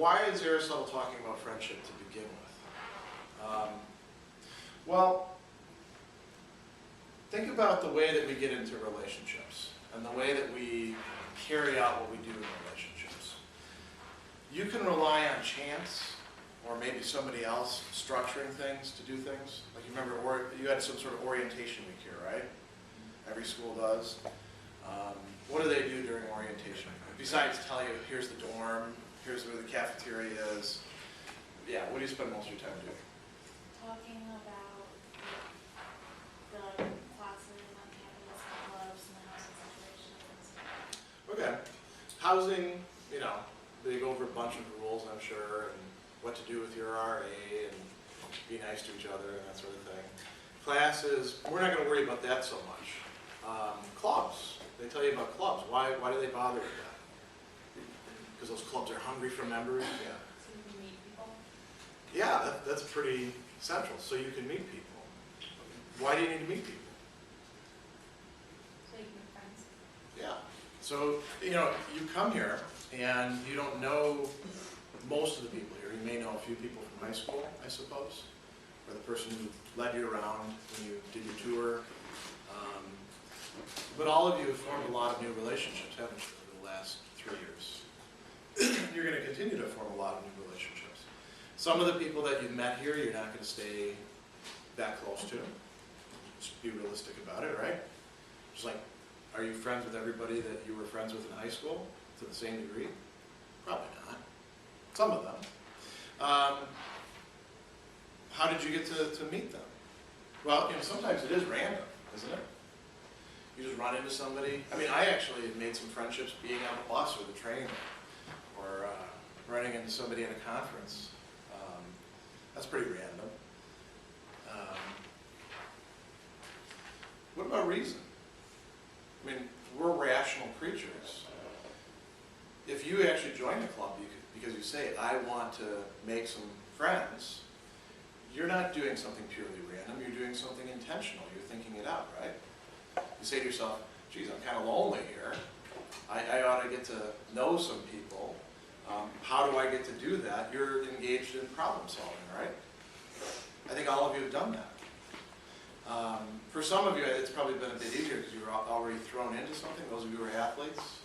why is Aristotle talking about friendship to begin with? Well, think about the way that we get into relationships and the way that we carry out what we do in relationships. You can rely on chance or maybe somebody else structuring things to do things. Like you remember, you had some sort of orientation week here, right? Every school does. What do they do during orientation? Besides tell you, here's the dorm, here's where the cafeteria is. Yeah, what do you spend most of your time doing? Talking about the classes on campus, the clubs, and the housing situations. Okay. Housing, you know, they go over a bunch of rules, I'm sure, and what to do with your RA, and be nice to each other, and that sort of thing. Classes, we're not going to worry about that so much. Clubs, they tell you about clubs. Why do they bother with that? Because those clubs are hungry for members? Yeah. So you can meet people? Yeah, that's pretty central, so you can meet people. Why do you need to meet people? So you can make friends. Yeah. So, you know, you come here and you don't know most of the people here. You may know a few people from high school, I suppose, or the person who led you around when you did your tour. But all of you have formed a lot of new relationships, haven't you, over the last 3 years? You're going to continue to form a lot of new relationships. Some of the people that you've met here, you're not going to stay that close to. Just be realistic about it, right? Just like, are you friends with everybody that you were friends with in high school to the same degree? Probably not. Some of them. How did you get to meet them? Well, you know, sometimes it is random, isn't it? You just run into somebody. I mean, I actually have made some friendships being on the bus or the train, or running into somebody at a conference. That's pretty random. What about reason? I mean, we're rational creatures. If you actually join the club because you say, I want to make some friends, you're not doing something purely random, you're doing something intentional, you're thinking it out, right? You say to yourself, geez, I'm kind of lonely here. I ought to get to know some people. How do I get to do that? You're engaged in problem solving, right? I think all of you have done that. For some of you, it's probably been a bit easier because you were already thrown into something. Those of you who are athletes,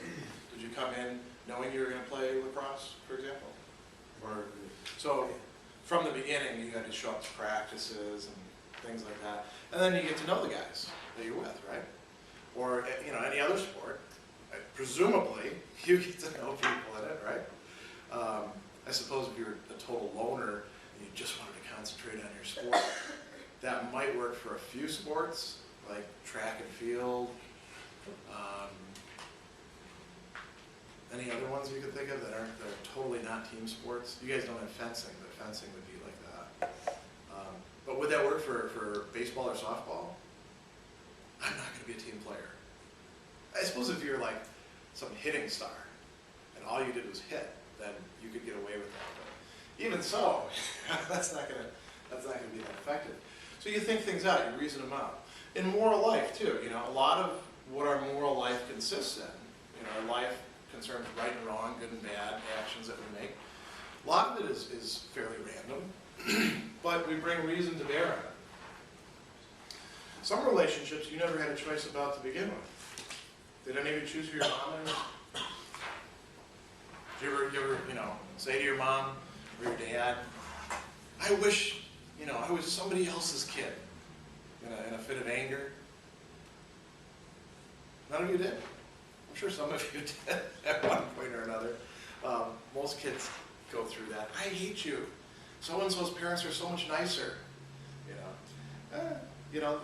did you come in knowing you were going to play lacrosse, for example? So from the beginning, you had to show up to practices and things like that. And then you get to know the guys that you're with, right? Or, you know, any other sport. Presumably, you get to know people in it, right? I suppose if you're a total loner and you just wanted to concentrate on your sport, that might work for a few sports, like track and field. Any other ones you could think of that are totally not team sports? You guys don't have fencing, but fencing would be like that. But would that work for baseball or softball? I'm not going to be a team player. I suppose if you're like some hitting star and all you did was hit, then you could get away with that. But even so, that's not going to be that effective. So you think things out, you reason them out. In moral life too, you know, a lot of what our moral life consists in, you know, our life concerns right and wrong, good and bad, actions that we make. A lot of it is fairly random, but we bring reason to bear on it. Some relationships you never had a choice about to begin with. Did any of you choose for your mom? Did you ever, you know, say to your mom or your dad, I wish, you know, I was somebody else's kid, in a fit of anger? None of you did. I'm sure some of you did at one point or another. Most kids go through that. I hate you. So-and-so's parents are so much nicer. You know,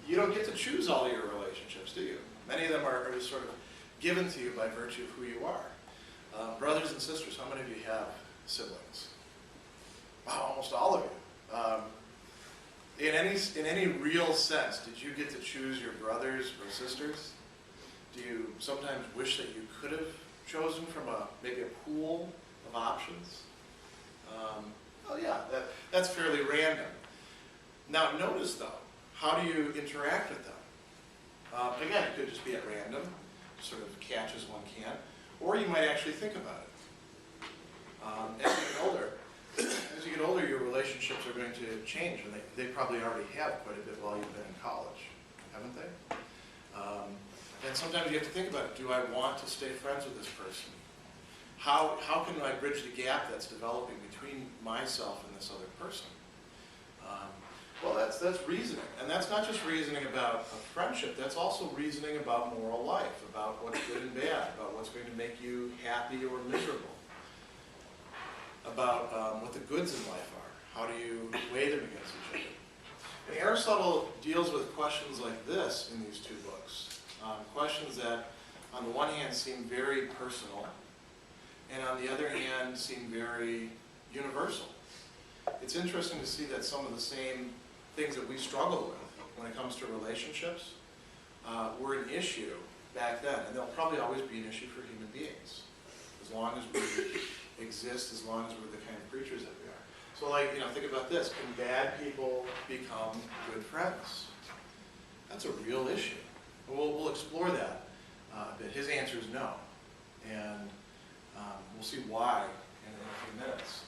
you don't get to choose all your relationships, do you? Many of them are just sort of given to you by virtue of who you are. Brothers and sisters, how many of you have siblings? Wow, almost all of you. In any real sense, did you get to choose your brothers or sisters? Do you sometimes wish that you could have chosen from maybe a pool of options? Oh yeah, that's fairly random. Now notice though, how do you interact with them? Again, it could just be at random, sort of catch as one can, or you might actually think about it. As you get older, your relationships are going to change, and they probably already have quite a bit while you've been in college, haven't they? And sometimes you have to think about, do I want to stay friends with this person? How can I bridge the gap that's developing between myself and this other person? Well, that's reasoning, and that's not just reasoning about a friendship, that's also reasoning about moral life, about what's good and bad, about what's going to make you happy or miserable, about what the goods in life are. How do you weigh them against each other? And Aristotle deals with questions like this in these two books. Questions that, on the one hand, seem very personal, and on the other hand, seem very universal. It's interesting to see that some of the same things that we struggle with when it comes to relationships were an issue back then, and they'll probably always be an issue for human beings, as long as we exist, as long as we're the kind of creatures that we are. So, like, think about this: can bad people become good friends? That's a real issue. We'll explore that a bit. His answer is no, and we'll see why in a few minutes.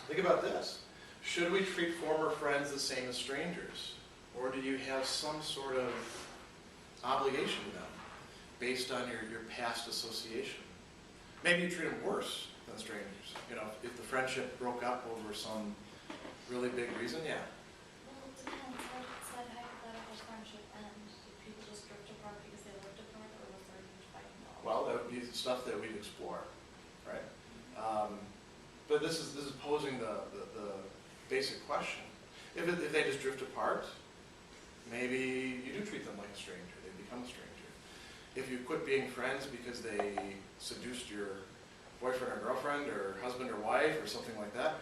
Think about this. Should we treat former friends the same as strangers? Or do you have some sort of obligation to them based on your past association? Maybe you treat them worse than strangers. If the friendship broke up over some really big reason, yeah. Well, it depends. How said hypothetical friendship end? Did people just drift apart because they lived apart, or was there a huge fight involved? Well, that would be stuff that we'd explore, right? But this is posing the basic question. If they just drift apart, maybe you do treat them like a stranger. They become a stranger. If you quit being friends because they seduced your boyfriend or girlfriend or husband or wife or something like that,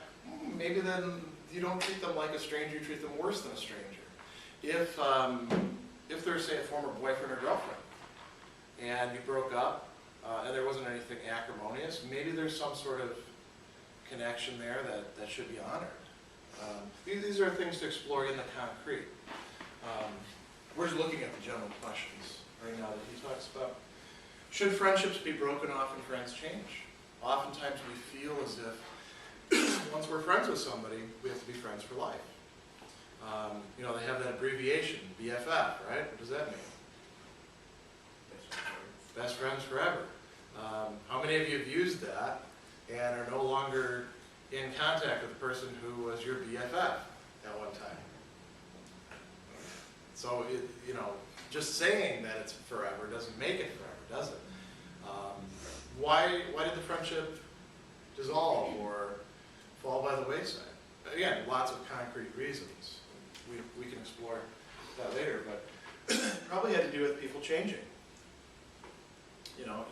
maybe then you don't treat them like a stranger, you treat them worse than a stranger. If they're, say, a former boyfriend or girlfriend, and you broke up, and there wasn't anything acrimonious, maybe there's some sort of connection there that should be honored. These are things to explore in the concrete. We're just looking at the general questions right now that he talks about. Should friendships be broken off and friends change? Oftentimes we feel as if once we're friends with somebody, we have to be friends for life. They have that abbreviation, BFF, right? What does that mean? Best friends forever. How many of you have used that and are no longer in contact with the person who was your BFF at one time? So, just saying that it's forever doesn't make it forever, does it? Why did the friendship dissolve or fall by the wayside? Again, lots of concrete reasons. We can explore that later, but probably had to do with people changing.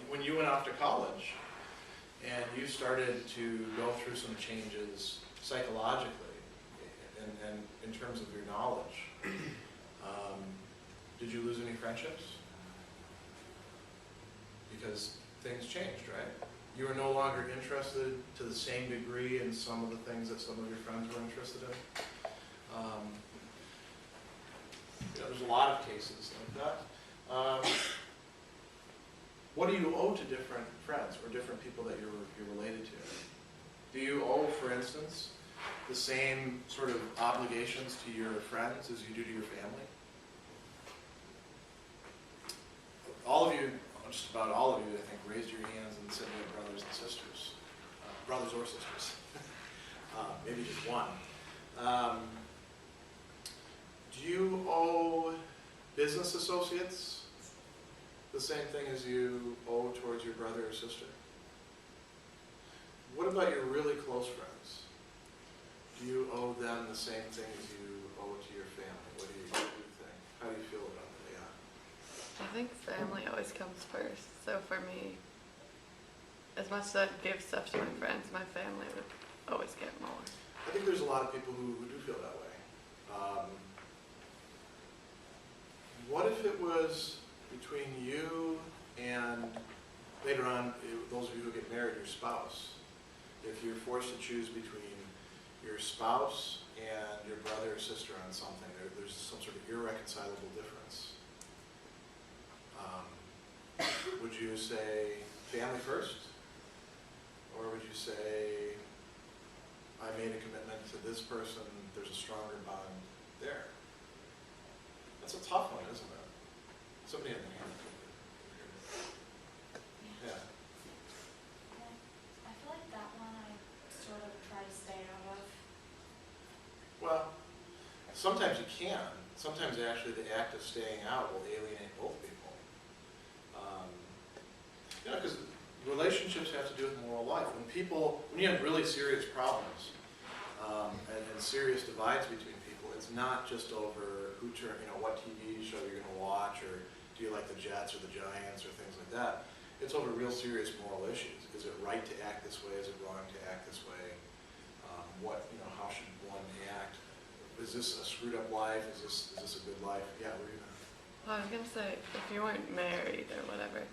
When you went off to college and you started to go through some changes psychologically and in terms of your knowledge, did you lose any friendships? Because things changed, right? You were no longer interested to the same degree in some of the things that some of your friends were interested in. There's a lot of cases like that. What do you owe to different friends or different people that you're related to? Do you owe, for instance, the same sort of obligations to your friends as you do to your family? All of you, just about all of you, I think, raised your hands and said you had brothers and sisters. Brothers or sisters. Maybe just one. Do you owe business associates the same thing as you owe towards your brother or sister? What about your really close friends? Do you owe them the same thing as you owe to your family? What do you think? How do you feel about that? Yeah. I think family always comes first. So for me, as much as I give stuff to my friends, my family would always get more. I think there's a lot of people who do feel that way. What if it was between you and, later on, those of you who get married, your spouse? If you're forced to choose between your spouse and your brother or sister on something, there's some sort of irreconcilable difference. Would you say family first Or would you say, I made a commitment to this person, there's a stronger bond there? That's a tough one, isn't it? Somebody had their hand up. Yeah. I feel like that one I sort of try to stay out of. Well, sometimes you can. Sometimes actually the act of staying out will alienate both people. You know, because relationships have to do with moral life. When you have really serious problems and serious divides between people, it's not just over what TV show you're going to watch, or do you like the Jets or the Giants or things like that. It's over real serious moral issues. Is it right to act this way? Is it wrong to act this way? How should one act? Is this a screwed up life? Is this a good life? Yeah, we're gonna. Well, I was gonna say, if you weren't married or whatever,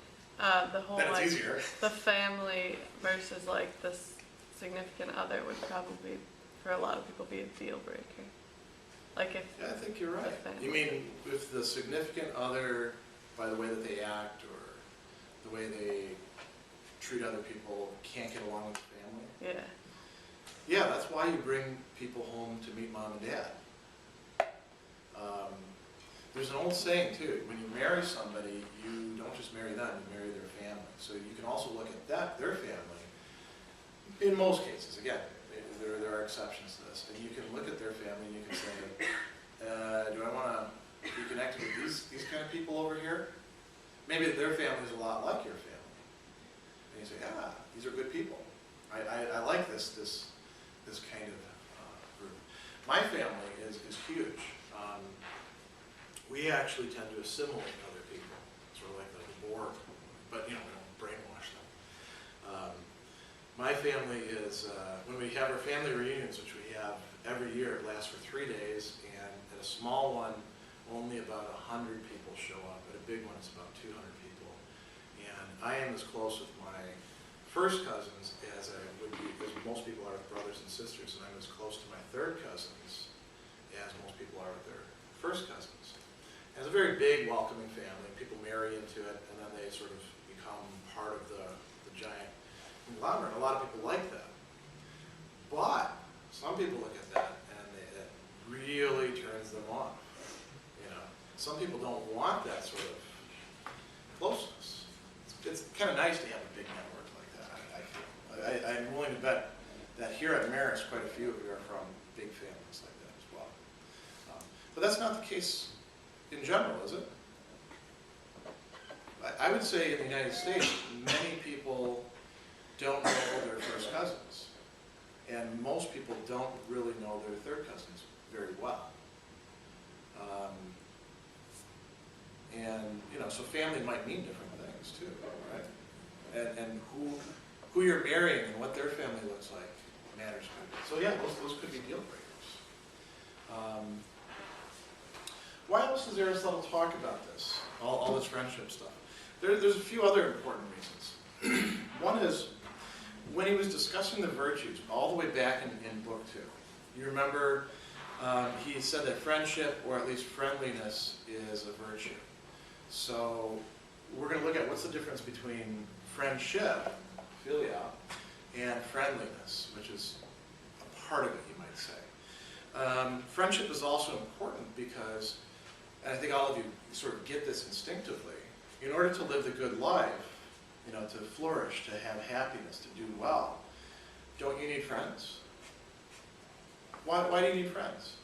the whole Then it's easier. the family versus like this significant other would probably, for a lot of people, be a deal breaker. Like if. Yeah, I think you're right. family- You mean if the significant other, by the way that they act or the way they treat other people, can't get along with the family? Yeah. Yeah, that's why you bring people home to meet mom and dad. There's an old saying too, when you marry somebody, you don't just marry them, you marry their family. So you can also look at their family, in most cases, again, there are exceptions to this, and you can look at their family and you can say, do I want to be connected with these kind of people over here? Maybe their family is a lot like your family. And you say, these are good people. I like this kind of group. My family is huge. We actually tend to assimilate other people, sort of like the Borg, but we don't brainwash them. My family is, when we have our family reunions, which we have every year, it lasts for 3 days, and at a small one, only about 100 people show up. At a big one, it's about 200 people. And I am as close with my first cousins as I would be, as most people are with brothers and sisters, and I'm as close to my third cousins as most people are with their first cousins. And it's a very big, welcoming family. People marry into it, and then they sort of become part of the giant conglomerate. A lot of people like that. But some people look at that, and it really turns them on. Some people don't want that sort of closeness. It's kind of nice to have a big network like that, I feel. I'm willing to bet that here at Marist, quite a few of you are from big families like that as well. But that's not the case in general, is it? I would say in the United States, many people don't know their first cousins. And most people don't really know their third cousins very well. So family might mean different things too, right? And who you're marrying and what their family looks like matters. So yeah, those could be deal breakers. Why else does Aristotle talk about this? All this friendship stuff. There's a few other important reasons. One is when he was discussing the virtues, all the way back in Book 2. You remember he said that friendship, or at least friendliness, is a virtue. So we're going to look at what's the difference between friendship, philia, and friendliness, which is a part of it, you might say. Friendship is also important because, and I think all of you sort of get this instinctively, in order to live the good life, to flourish, to have happiness, to do well, don't you need friends? Why do you need friends?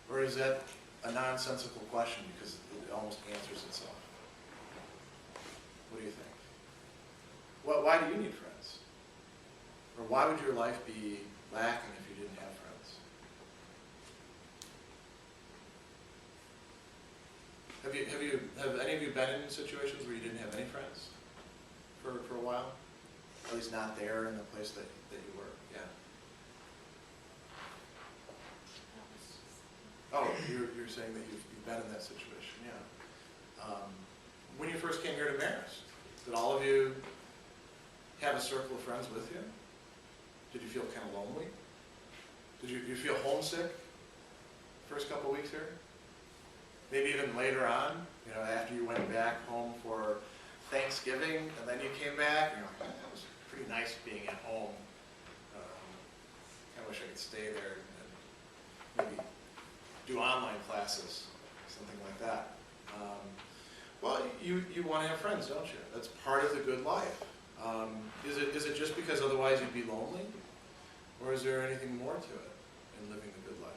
Or is that a nonsensical question because it almost answers itself? What do you think? Why do you need friends? Or why would your life be lacking if you didn't have friends? Have any of you been in situations where you didn't have any friends for a while? At least not there in the place that you were? Yeah. Oh, you're saying that you've been in that situation, yeah. When you first came here to Marist, did all of you have a circle of friends with you? Did you feel kind of lonely? Did you feel homesick first couple of weeks here? Maybe even later on, after you went back home for Thanksgiving and then you came back, and you're like, that was pretty nice being at home. I wish I could stay there and maybe do online classes, something like that. Well, you want to have friends, don't you? That's part of the good life. Is it just because otherwise you'd be lonely? Or is there anything more to it in living the good life?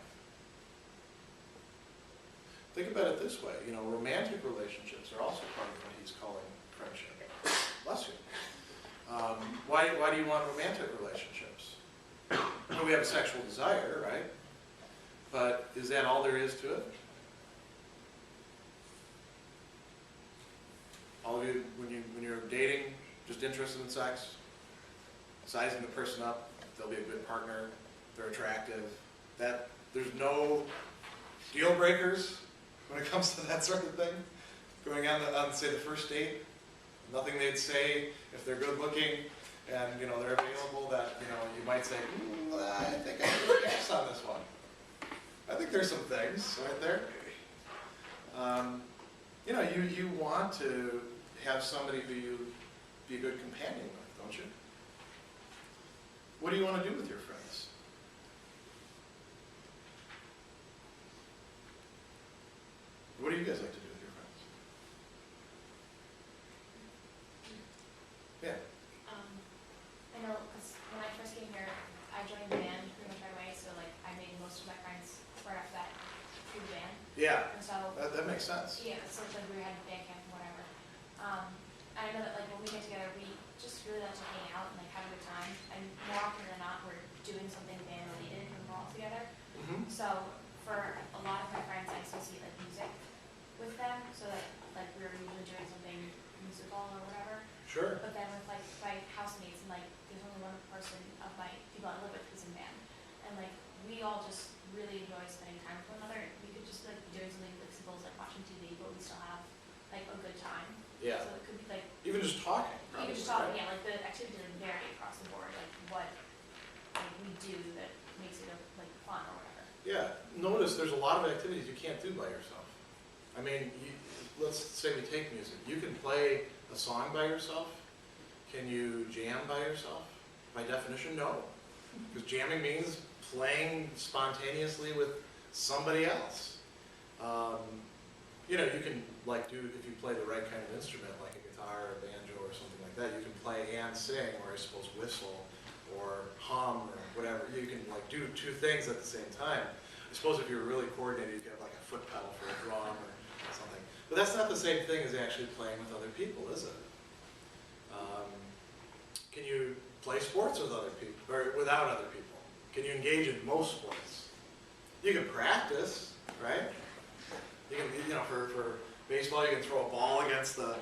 Think about it this way, romantic relationships are also part of what he's calling friendship. Bless you. Why do you want romantic relationships? Well, we have a sexual desire, right? But is that all there is to it? All of you, when you're dating, just interested in sex, sizing the person up, they'll be a good partner, they're attractive. There's no deal breakers when it comes to that sort of thing. Going on say, the first date, nothing they'd say if they're good looking and, they're available that, you might say, I think I can pass on this one. I think there's some things right there. You want to have somebody who you be a good companion with, don't you? What do you want to do with your friends? What do you guys like to do with your friends? Yeah. I know, because when I first came here, I joined the band pretty much right away, so like I made most of my friends right after that through the band. Yeah, And so, that makes sense. yeah, so like we had band camp and whatever. And I know that like when we get together, we just really like to hang out and like have a good time. And more often than not, we're doing something band related when we're all together. Mm-hmm. So for a lot of my friends, I associate like music with them, so that like we're usually doing something musical or whatever. Sure. But then with like my housemates and like there's only one person of my people I live with who's in band, and like we all just really enjoy spending time with one another. We could just like be doing something like simple as like watching TV, but we still have like a good time. Yeah. So it could be like Even just talking. even just talking, yeah, like the activities are vary across the board, like what like we do that makes it like fun or whatever. Yeah. Notice there's a lot of activities you can't do by yourself. I mean, let's say we take music. You can play a song by yourself. Can you jam by yourself? By definition, no. Because jamming means playing spontaneously with somebody else. You can like if you play the right kind of instrument, like a guitar or a banjo or something like that, you can play and sing, or I suppose whistle, or hum, or whatever. You can like do two things at the same time. I suppose if you're really coordinated, you could have like a foot pedal for a drum or something. But that's not the same thing as actually playing with other people, is it? Can you play sports with other people, or without other people? Can you engage in most sports? You can practice, right? You can, for baseball, you can throw a ball against the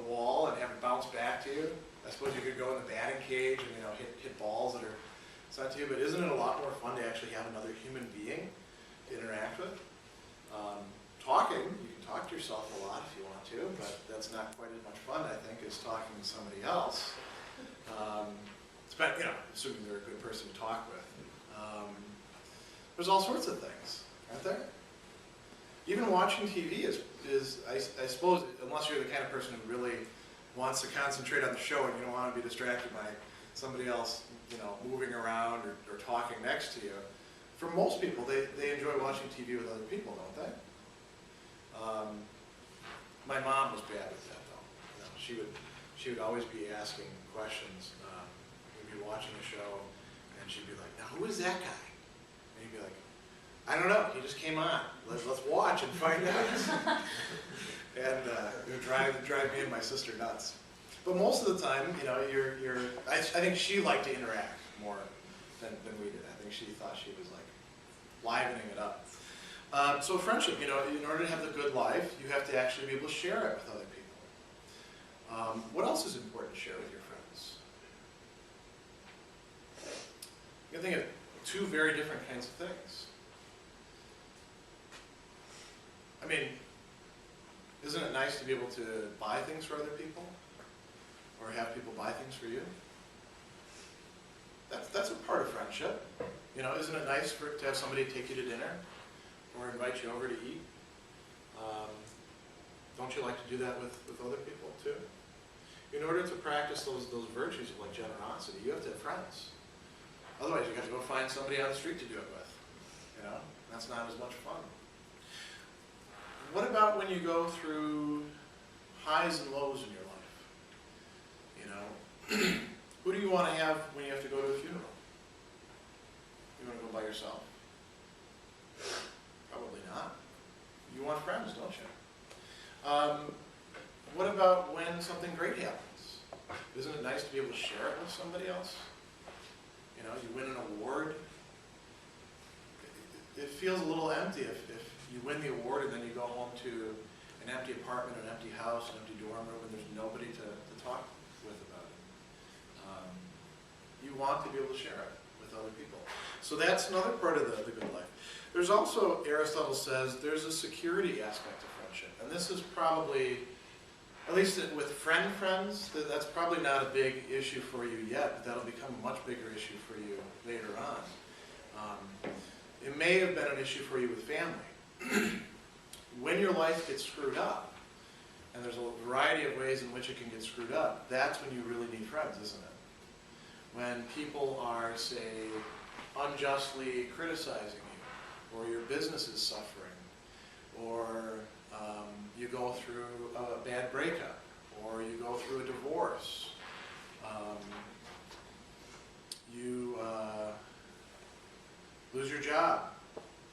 wall and have it bounce back to you. I suppose you could go in the batting cage and, hit balls that are sent to you, but isn't it a lot more fun to actually have another human being to interact with? Talking, you can talk to yourself a lot if you want to, but that's not quite as much fun, I think, as talking to somebody else. Assuming they're a good person to talk with. There's all sorts of things, aren't there? Even watching TV is I suppose, unless you're the kind of person who really wants to concentrate on the show and you don't want to be distracted by somebody else, moving around or talking next to you. For most people, they enjoy watching TV with other people, don't they? My mom was bad at that, though. She would always be asking questions. We'd be watching a show, and she'd be like, "Now, who is that guy?" And he'd be like, "I don't know. He just came on. Let's watch and find out." And it would drive me and my sister nuts. But most of the time, I think she liked to interact more than we did. I think she thought she was like livening it up. So friendship, in order to have the good life, you have to actually be able to share it with other people. What else is important to share with your friends? You can think of two very different kinds of things. I mean, isn't it nice to be able to buy things for other people? Or have people buy things for you? That's a part of friendship. Isn't it nice to have somebody take you to dinner? Or invite you over to eat? Don't you like to do that with other people too? In order to practice those virtues of like generosity, you have to have friends. Otherwise, you have to go find somebody on the street to do it with. You know, that's not as much fun. What about when you go through highs and lows in your life? You know, who do you want to have when you have to go to a funeral? You want to go by yourself? Probably not. You want friends, don't you? What about when something great happens? Isn't it nice to be able to share it with somebody else? You know, you win an award. It feels a little empty if you win the award and then you go home to an empty apartment, an empty house, an empty dorm room, and there's nobody to talk with about it. You want to be able to share it with other people. So that's another part of the good life. There's also, Aristotle says, there's a security aspect of friendship. And this is probably, at least with friends, that's probably not a big issue for you yet, but that'll become a much bigger issue for you later on. It may have been an issue for you with family. When your life gets screwed up, and there's a variety of ways in which it can get screwed up, that's when you really need friends, isn't it? When people are, say, unjustly criticizing you, or your business is suffering, or you go through a bad breakup, or you go through a divorce, you lose your job,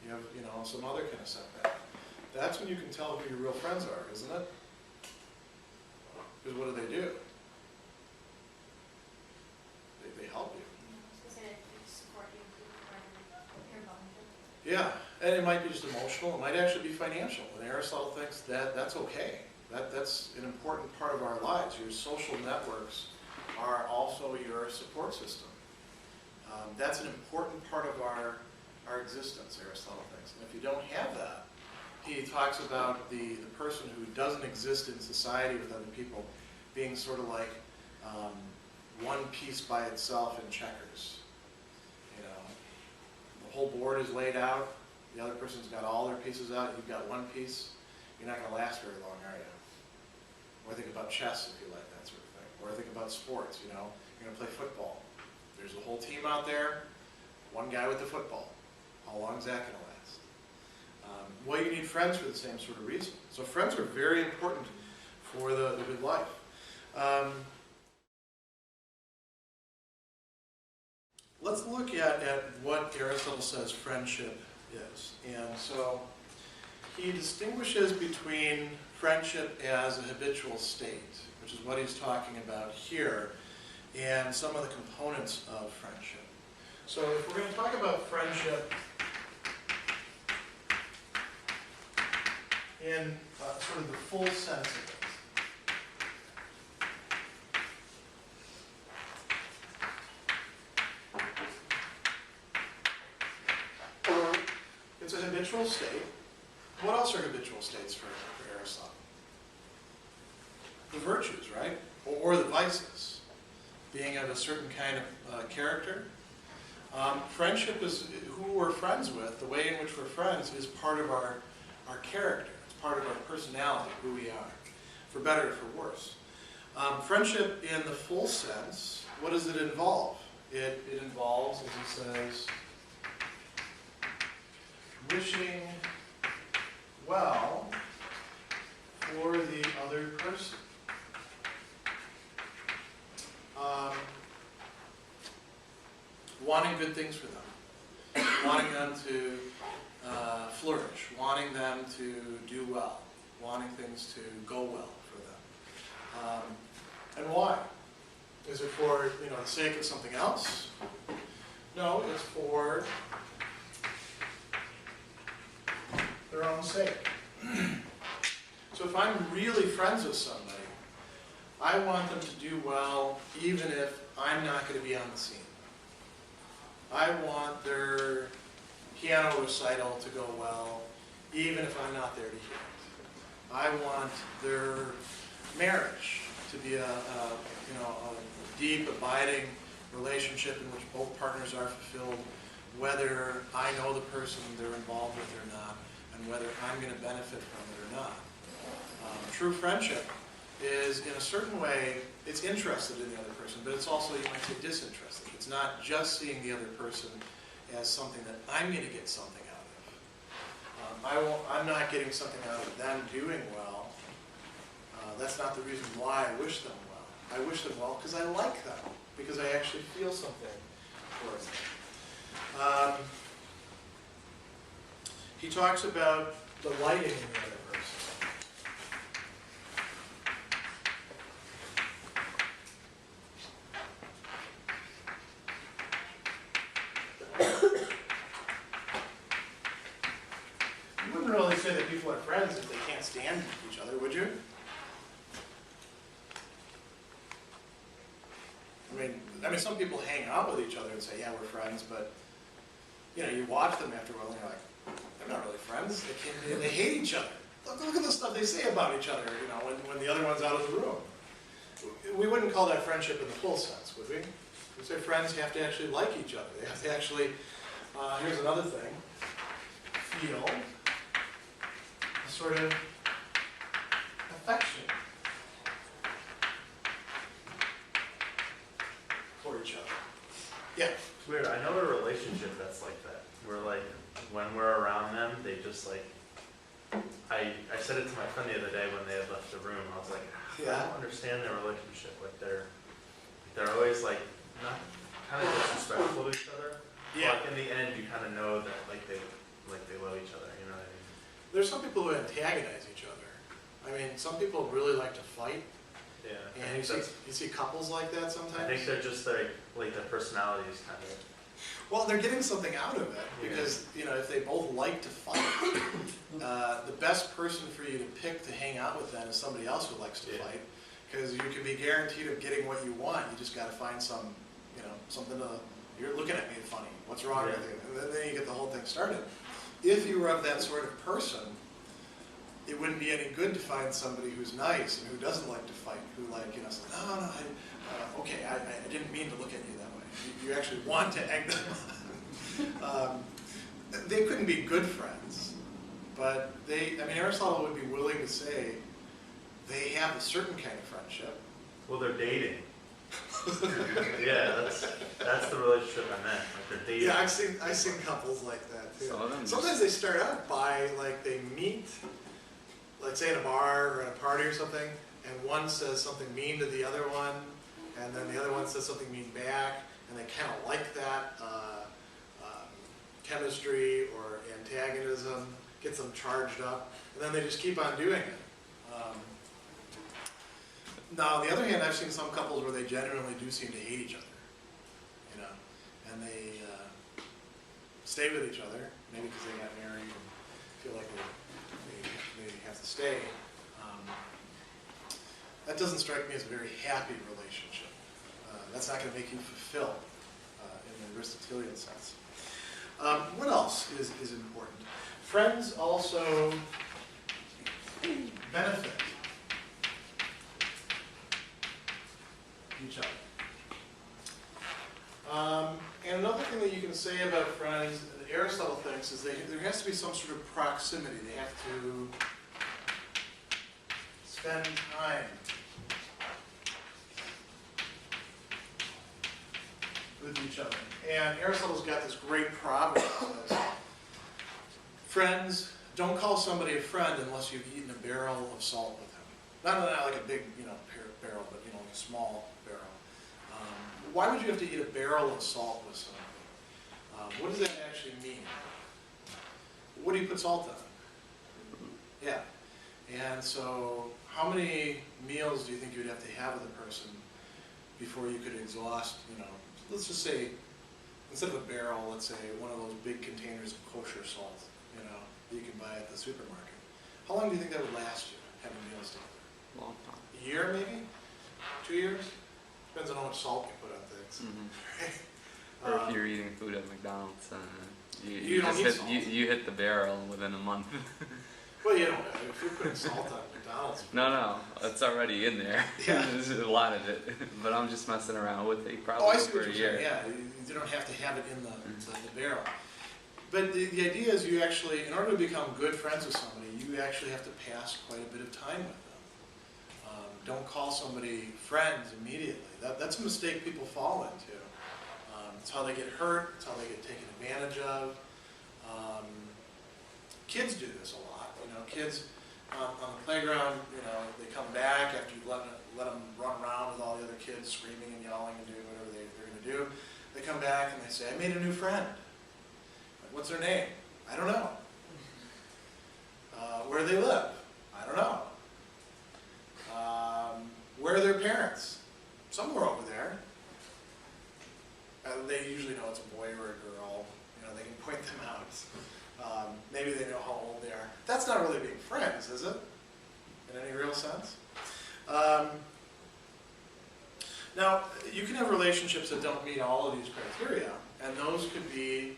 you have, you know, some other kind of setback. That's when you can tell who your real friends are, isn't it? Because what do? They help you. Support you through your bond. Yeah, and it might be just emotional, it might actually be financial. And Aristotle thinks that that's okay. That's an important part of our lives. Your social networks are also your support system. That's an important part of our existence, Aristotle thinks. And if you don't have that, he talks about the person who doesn't exist in society with other people being sort of like one piece by itself in checkers. You know, the whole board is laid out, the other person's got all their pieces out, you've got one piece, you're not going to last very long, are you? Or think about chess if you like that sort of thing. Or think about sports, you know, you're going to play football. There's a whole team out there, one guy with the football. How long is that going to last? Well, you need friends for the same sort of reason. So friends are very important for the good life. Let's look at what Aristotle says friendship is. And so he distinguishes between friendship as a habitual state, which is what he's talking about here, and some of the components of friendship. So if we're going to talk about friendship in sort of the full sense of it, it's a habitual state. What else are habitual states for Aristotle? The virtues, right? Or the vices. Being of a certain kind of character. Friendship is who we're friends with. The way in which we're friends is part of our character. It's part of our personality, who we are, for better or for worse. Friendship in the full sense, what does it involve? It involves, as he says, wishing well for the other person. Wanting good things for them. Wanting them to flourish. Wanting them to do well. Wanting things to go well for them. And why? Is it for, you know, the sake of something else? No, it's for their own sake. So if I'm really friends with somebody, I want them to do well even if I'm not going to be on the scene. I want their piano recital to go well even if I'm not there to hear it. I want their marriage to be a deep, abiding relationship in which both partners are fulfilled, whether I know the person they're involved with or not, and whether I'm going to benefit from it or not. True friendship is, in a certain way, it's interested in the other person, but it's also, you might say, disinterested. It's not just seeing the other person as something that I'm going to get something out of. I'm not getting something out of them doing well. That's not the reason why I wish them well. I wish them well because I like them, because I actually feel something towards them. He talks about delighting in the other person. You wouldn't really say that people are friends if they can't stand each other, would you? I mean, some people hang out with each other and say, yeah, we're friends, but, you know, you watch them after a while and you're like, they're not really friends. They hate each other. Look at the stuff they say about each other, you know, when the other one's out of the room. We wouldn't call that friendship in the full sense, would we? We'd say friends have to actually like each other. They have to actually, here's another thing, feel a sort of affection for each other. Yeah. It's weird. I know a relationship that's like that. Where like when we're around them, they just like. I said it to my friend the other day when they had left the room. I was like, I don't understand their relationship. Like they're always like not kind of disrespectful to each other. Yeah. But in the end, you kind of know that like they love each other. You know what I mean? There's some people who antagonize each other. I mean, some people really like to fight. Yeah. And you see couples like that sometimes. I think they're just like their personalities kind of. Well, they're getting something out of it because, you know, if they both like to fight, the best person for you to pick to hang out with then is somebody else who likes to fight, because you can be guaranteed of getting what you want. You just got to find some, you know, something to, you're looking at me funny. What's wrong with you? And then you get the whole thing started. If you were of that sort of person, it wouldn't be any good to find somebody who's nice and who doesn't like to fight, who like, you know, says, no, okay, I didn't mean to look at you that way. You actually want to egg them on. They couldn't be good friends, but I mean, Aristotle would be willing to say they have a certain kind of friendship. Well, they're dating. Yeah, that's the relationship I meant. Like they're dating. Yeah, I've seen couples like that too. Sometimes they start out by like they meet, let's say in a bar or at a party or something, and one says something mean to the other one, and then the other one says something mean back, and they kind of like that chemistry or antagonism, gets them charged up, and then they just keep on doing it. Now, on the other hand, I've seen some couples where they genuinely do seem to hate each other, you know, and they stay with each other, maybe because they got married and feel like they have to stay. That doesn't strike me as a very happy relationship. That's not going to make you fulfilled in the Aristotelian sense. What else is important? Friends also benefit each other. And another thing that you can say about friends, that Aristotle thinks, is there has to be some sort of proximity. They have to spend time with each other. And Aristotle's got this great proverb that says, friends, don't call somebody a friend unless you've eaten a barrel of salt with him. Not like a big, you know, barrel, but, you know, like a small barrel. Why would you have to eat a barrel of salt with somebody? What does that actually mean? What do you put salt on? Yeah. And so, how many meals do you think you'd have to have with a person before you could exhaust, you know, let's just say, instead of a barrel, let's say one of those big containers of kosher salt, you know, that you can buy at the supermarket. How long do you think that would last you, having meals together? Long time. A year, maybe? 2 years? Depends on how much salt you put on things. Or if you're eating food at McDonald's, You don't need salt. you hit the barrel within a month. Well, you don't. If you're putting salt on McDonald's. No, it's already in there. Yeah. There's a lot of it, but I'm just messing around with it. Oh, Probably I see for what a you're year. saying. Yeah, you don't have to have it in the barrel. But the idea is you actually, in order to become good friends with somebody, you actually have to pass quite a bit of time with them. Don't call somebody friends immediately. That's a mistake people fall into. It's how they get hurt, it's how they get taken advantage of. Kids do this a lot. Kids on the playground, they come back after you've let them run around with all the other kids screaming and yelling and doing whatever they're going to do. They come back and they say, I made a new friend. What's their name? I don't know. Where do they live? I don't know. Where are their parents? Somewhere over there. They usually know it's a boy or a girl. They can point them out. Maybe they know how old they are. That's not really being friends, is it? In any real sense? Now, you can have relationships that don't meet all of these criteria, and those could be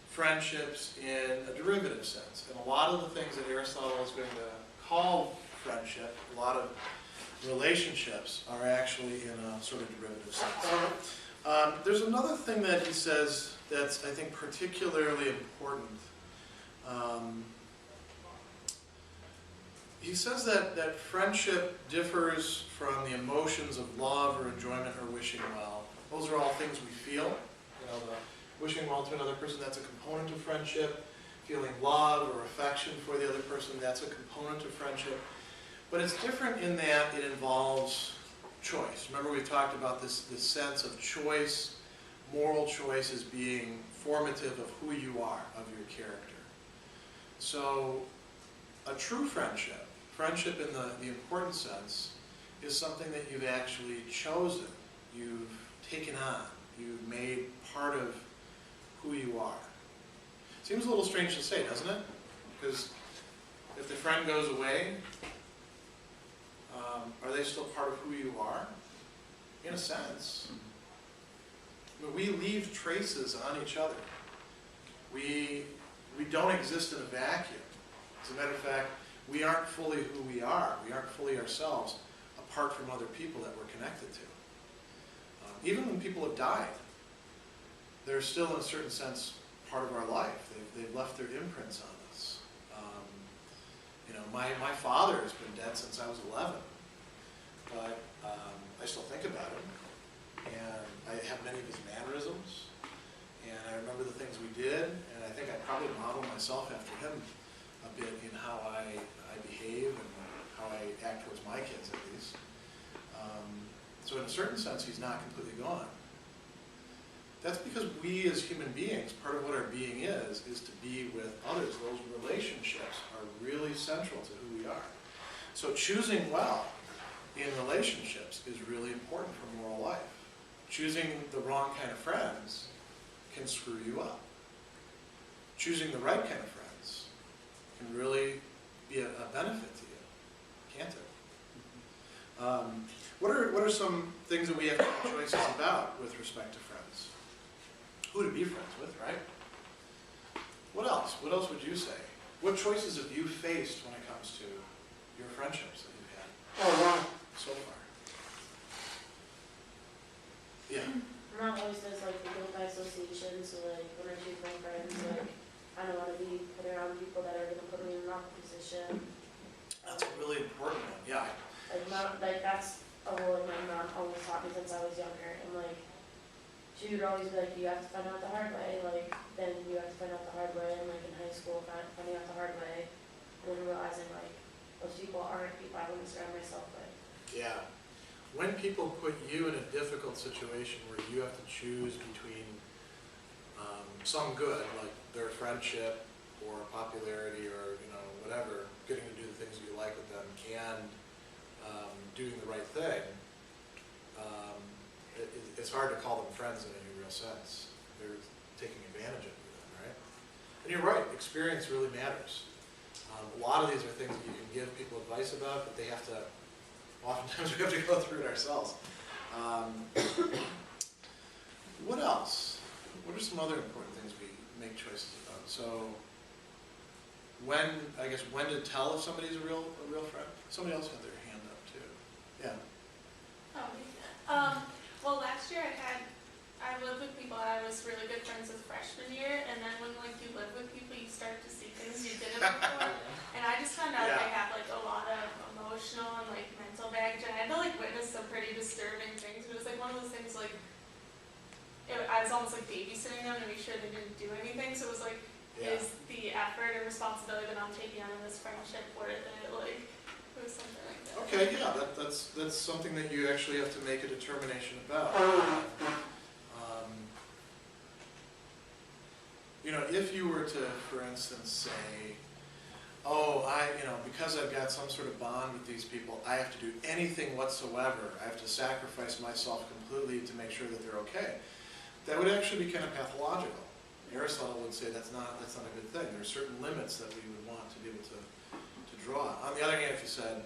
friendships in a derivative sense. And a lot of the things that Aristotle is going to call friendship, a lot of relationships are actually in a sort of derivative sense. There's another thing that he says that's, I think, particularly important. He says that friendship differs from the emotions of love or enjoyment or wishing well. Those are all things we feel. The wishing well to another person, that's a component of friendship. Feeling love or affection for the other person, that's a component of friendship. But it's different in that it involves choice. Remember, we talked about this sense of choice, moral choice as being formative of who you are, of your character. So a true friendship in the important sense, is something that you've actually chosen, you've taken on, you've made part of who you are. Seems a little strange to say, doesn't it? Because if the friend goes away, are they still part of who you are? In a sense. But we leave traces on each other. We don't exist in a vacuum. As a matter of fact, we aren't fully who we are. We aren't fully ourselves apart from other people that we're connected to. Even when people have died, they're still in a certain sense part of our life. They've left their imprints on us. My father has been dead since I was 11, but I still think about him, and I have many of his mannerisms, and I remember the things we did, and I think I probably model myself after him a bit in how I behave and how I act towards my kids, at least. So in a certain sense, he's not completely gone. That's because we as human beings, part of what our being is to be with others. Those relationships are really central to who we are. So choosing well in relationships is really important for moral life. Choosing the wrong kind of friends can screw you up. Choosing the right kind of friends can really be a benefit to you, can't it? What are some things that we have to make choices about with respect to friends? Who to be friends with, right? What else? What else would you say? What choices have you faced when it comes to your friendships that you've had so far? Yeah. Mom always says like the guilt by association, so like when I choose my friends, like I don't want to be put around people that are going to put me in an awkward position. That's a really important one, yeah. Like that's a rule my mom always taught me since I was younger, and like she would always be like, you have to find out the hard way, like then you have to find out the hard way, and like in high school finding out the hard way, and then realizing like those people aren't people I want to surround myself with. Yeah. When people put you in a difficult situation where you have to choose between some good, like their friendship or popularity or whatever, getting to do the things you like with them, and doing the right thing, it's hard to call them friends in any real sense. They're taking advantage of you then, right? And you're right, experience really matters. A lot of these are things that you can give people advice about, but oftentimes we have to go through it ourselves. What else? What are some other important things we make choices about? So, when to tell if somebody's a real friend? Somebody else had their hand up too. Yeah. Well, last year I lived with people I was really good friends with freshman year, and then when you live with people, you start to see things you didn't before. And I just found out they have a lot of emotional and mental baggage was almost like babysitting them to make sure they didn't do anything. So it was like, Yeah. is the effort and responsibility that I'm taking on in this friendship worth it? Like, it was something like that. Okay, yeah, that's something that you actually have to make a determination about. You know, if you were to, for instance, say, oh, because I've got some sort of bond with these people, I have to do anything whatsoever. I have to sacrifice myself completely to make sure that they're okay. That would actually be kind of pathological. Aristotle would say that's not a good thing. There are certain limits that we would want to be able to draw. On the other hand, if you said,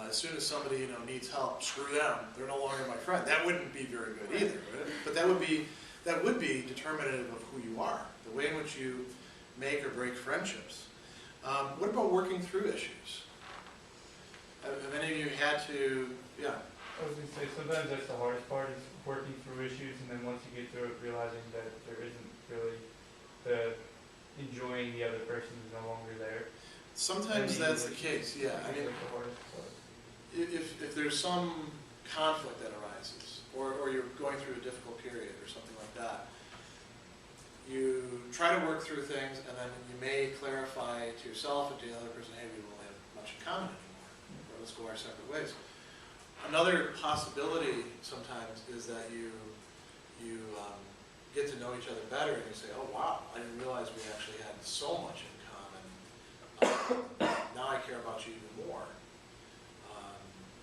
as soon as somebody needs help, screw them, they're no longer my friend, that wouldn't be very good either, would it? But that would be determinative of who you are, the way in which you make or break friendships. What about working through issues? Have any of you had to, yeah? I was going to say, sometimes that's the hardest part, is working through issues, and then once you get through it, realizing that there isn't really enjoying the other person is no longer there. Sometimes that's the case, yeah. I mean, That's the hardest part. if there's some conflict that arises, or you're going through a difficult period or something like that, you try to work through things, and then you may clarify to yourself and to the other person, hey, we won't have much in common anymore, or let's go our separate ways. Another possibility sometimes is that you get to know each other better, and you say, oh wow, I didn't realize we actually had so much in common. Now I care about you even more.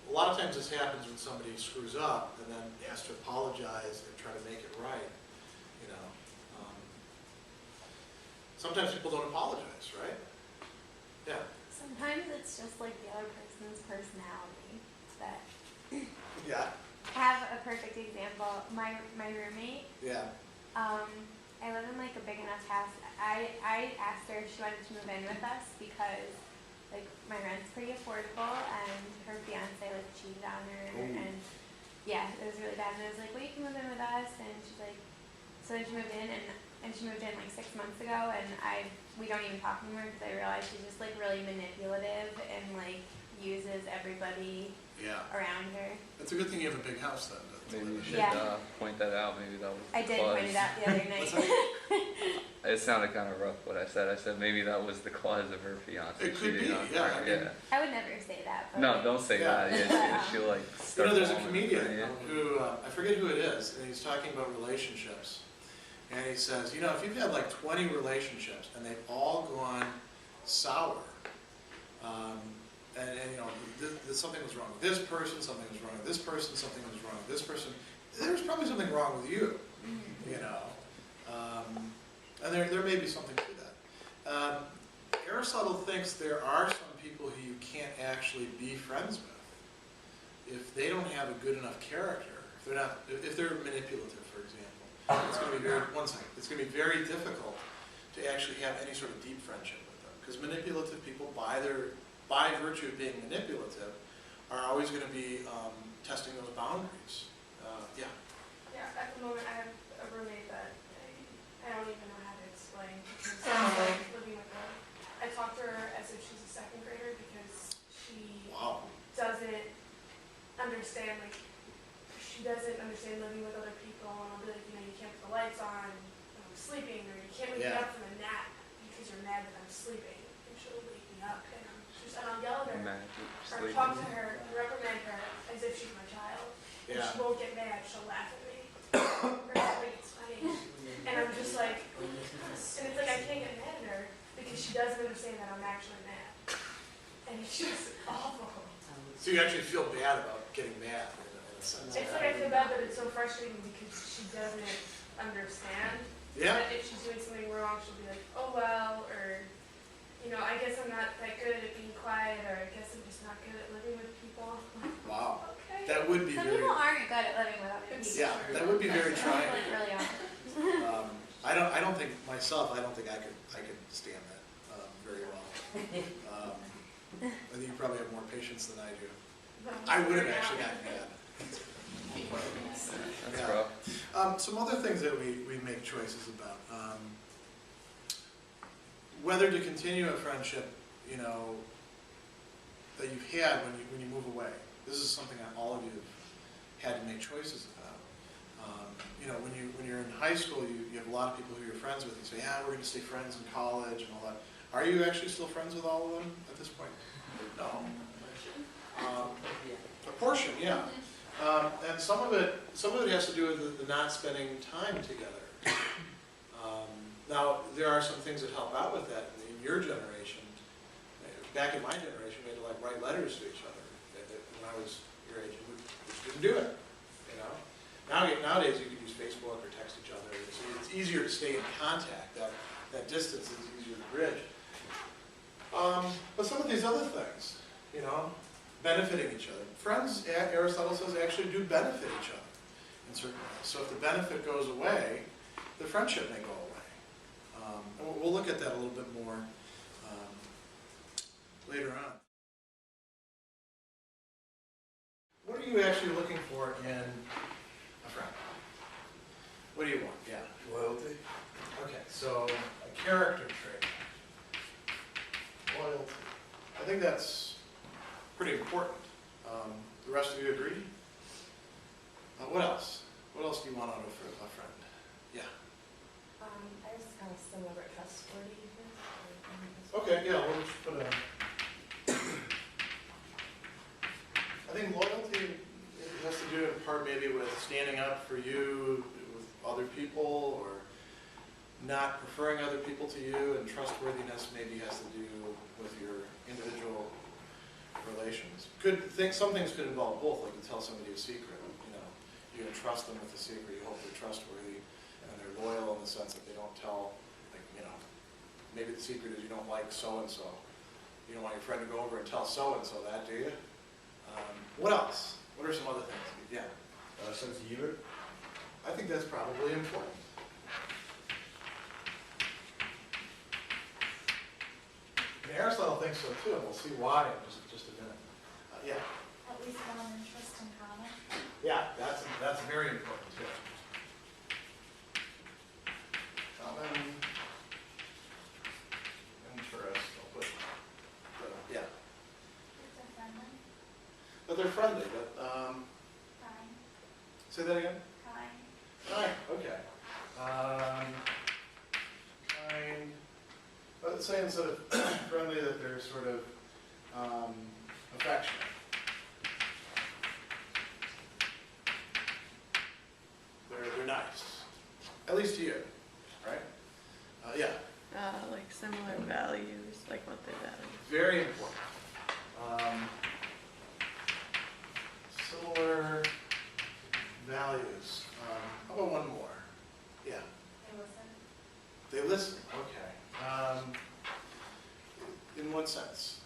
A lot of times this happens when somebody screws up and then has to apologize and try to make it right. Sometimes people don't apologize, right? Yeah. Sometimes it's just like the other person's personality. That Yeah. have a perfect example. My roommate. Yeah. I live in like a big enough house. I asked her if she wanted to move in with us because like my rent's pretty affordable and her fiance like cheated on her. Ooh. And yeah, it was really bad. And I was like, well, you can move in with us. And she's like, so then she moved in, and she moved in like 6 months ago, and we don't even talk anymore because I realized she's just like really manipulative and like uses everybody Yeah. around her. It's a good thing you have a big house then. Maybe you should Yeah. point that out. Maybe that was the I did cause. point it out the other night. It sounded kind of rough what I said. I said maybe that was the cause of her fiance It could cheating be, on yeah, her. I mean- Yeah. I would never say that. But No, like, don't say Yeah. that. Yeah, she'll like start. There's a falling comedian for you. who, I forget who it is, and he's talking about relationships. And he says, if you've had like 20 relationships and they've all gone sour, something was wrong with this person, something was wrong with this person, something was wrong with this person, there's probably something wrong with you, and there may be something to that. Aristotle thinks there are some people who you can't actually be friends with if they don't have a good enough character, if they're manipulative, for example. It's going to be it's going to be very difficult to actually have any sort of deep friendship with them, because manipulative people, by virtue of being manipulative, are always going to be testing those boundaries. Yeah. Yeah, at the moment I have a roommate that I don't even know how to explain. Because like living with her. I talk to her as if she's a second grader because she Wow. doesn't understand living with other people, and I'll be like, you can't put the lights on when I'm sleeping, or you can't wake me Yeah. up from a nap because you're mad that I'm sleeping. And she'll wake me up, and I'll yell at her, Magic or sleeping. talk to her, reprimand her as if she's my child. And Yeah. she won't get mad, she'll laugh at me. Or she'll think it's funny. And I'm just like, and it's like I can't get mad at her because she doesn't understand that I'm actually mad. And it's just awful. So you actually feel bad about getting mad in a sense. It's like I feel bad, but it's so frustrating because she doesn't understand. Yeah. That if she's doing something wrong, she'll be like, oh well, or, I guess I'm not that good at being quiet, or I guess I'm just not good at living with people. Wow. Okay. That would be some very. people aren't good at living with other people. Yeah, that would be very Some people trying. really aren't. I don't think myself. I don't think I could stand that very well. I think you probably have more patience than I do. I would have actually gotten mad. That's Yeah. rough. Some other things that we make choices about. Whether to continue a friendship, that you've had when you move away. This is something that all of you have had to make choices You know, when you're in high school, you have a lot of people who you're friends with. You say, yeah, we're going to stay friends in college and all that. Are you actually still friends with all of them at this point? No. A portion, yeah. And some of it has to do with the not spending time together. Now, there are some things that help out with that in your generation. Back in my generation, we had to like write letters to each other. When I was your age, we just didn't do it. You know. Nowadays, you can use Facebook or text each other. It's easier to stay in contact. That distance is easier to bridge. But some of these other things, you know, benefiting each other. Friends, Aristotle says, actually do benefit each other in certain ways. So if the benefit goes away, the friendship may go away. And we'll look at that a little bit more later on. What are you actually looking for in a friend? What do you want? Yeah. Loyalty. Okay, so a character trait. Loyalty. I think that's pretty important. The rest of you agree? What else? What else do you want out of a friend? Yeah. I was kind of similar but trustworthiness. Okay, yeah, we'll just put a... I think loyalty has to do in part maybe with standing up for you with other people, or not preferring other people to you, and trustworthiness maybe has to do with your individual relations. Some things could involve both, like you tell somebody a secret, you know, you entrust them with a secret, you hope they're trustworthy, and they're loyal in the sense that they don't tell, like, you know, maybe the secret is you don't like so-and-so. You don't want your friend to go over and tell so-and-so that, do you? What else? What are some other things? Yeah. Sense of humor. I think that's probably important. And Aristotle thinks so too, and we'll see why in just a minute. Yeah. At least one interest in common. Yeah, that's very important too. Common interest. I'll put yeah. It's a friendly. But they're friendly. But Kind. say that again. Kind. Kind. Okay. Kind. But let's say instead of friendly, that they're sort of affectionate. They're nice. At least to you, right? Yeah. Like similar values, like what they value. Very important. Similar values. How about one more? Yeah. They listen. They listen. Okay. In what sense?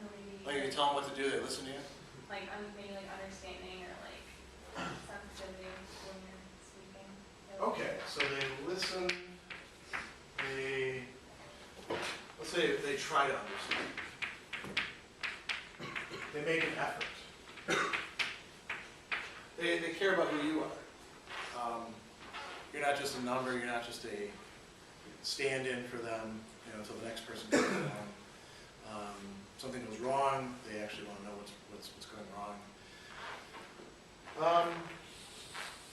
Maybe. Like you tell them what to do, they listen to you? Like maybe like understanding or like sensitivity when you're speaking. Okay, so they listen, let's say they try to understand. They make an effort. They care about who you are. You're not just a number, you're not just a stand-in for them, you know, until the next person goes wrong. Something goes wrong, they actually want to know what's going wrong.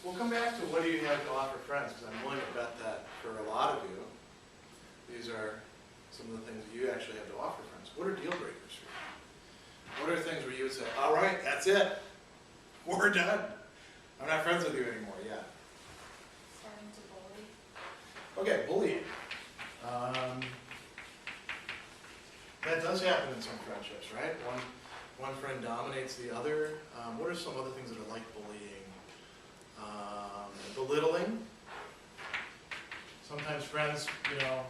We'll come back to what do you have to offer friends, because I'm willing to bet that for a lot of you, these are some of the things that you actually have to offer friends. What are deal breakers for you? What are things where you would say, all right, that's it. We're done. I'm not friends with you anymore, yeah. Starting to bully. Okay, bullying. That does happen in some friendships, right? One friend dominates the other. What are some other things that are like bullying? Belittling. Sometimes friends, you know,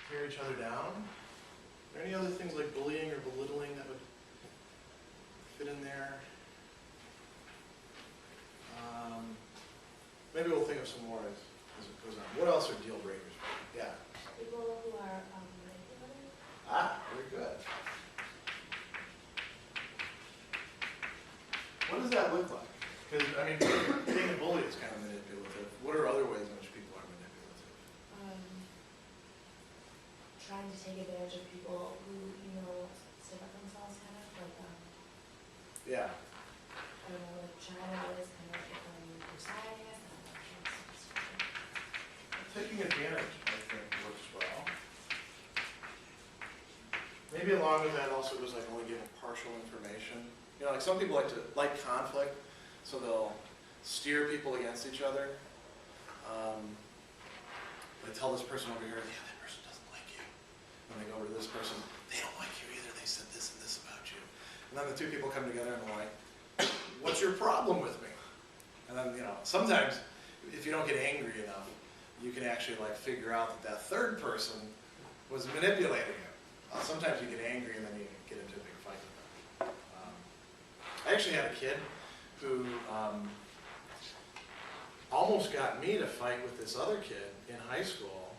tear each other down. Are there any other things like bullying or belittling that would fit in there? Maybe we'll think of some more as it goes on. What else are deal breakers? Yeah. People who are manipulative. Ah, very good. What does that look like? Because, I mean, being a bully is kind of manipulative. What are other ways in which people are manipulative? Trying to take advantage of people who, you know, stick up themselves kind of, like, Yeah. I don't know, maybe along with that also was like only giving partial information. You know, like some people like conflict, so they'll steer people against each other. They tell this person over here, yeah, that person doesn't like you. And they go over to this person, they don't like you either, they said this and this about you. And then the two people come together and they're like, what's your problem with me? And then, you know, sometimes if you don't get angry enough, you can actually like figure out that that third person was manipulating you. Sometimes you get angry and then you get into a big fight with them. I actually had a kid who almost got me to fight with this other kid in high school,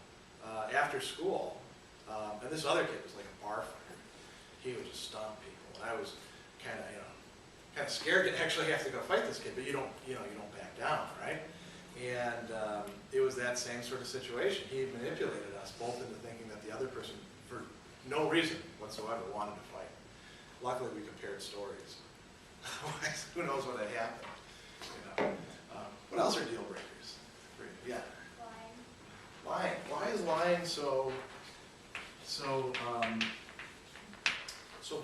after school. And this other kid was like a bar fighter. He would just stomp people. And I was kind of scared to actually have to go fight this kid, but you don't back down, right? And it was that same sort of situation. He manipulated us both into thinking that the other person, for no reason whatsoever, wanted to fight. Luckily, we compared stories. Otherwise, who knows what had happened? You know. What else are deal breakers for you? Yeah. Lying. Why is lying so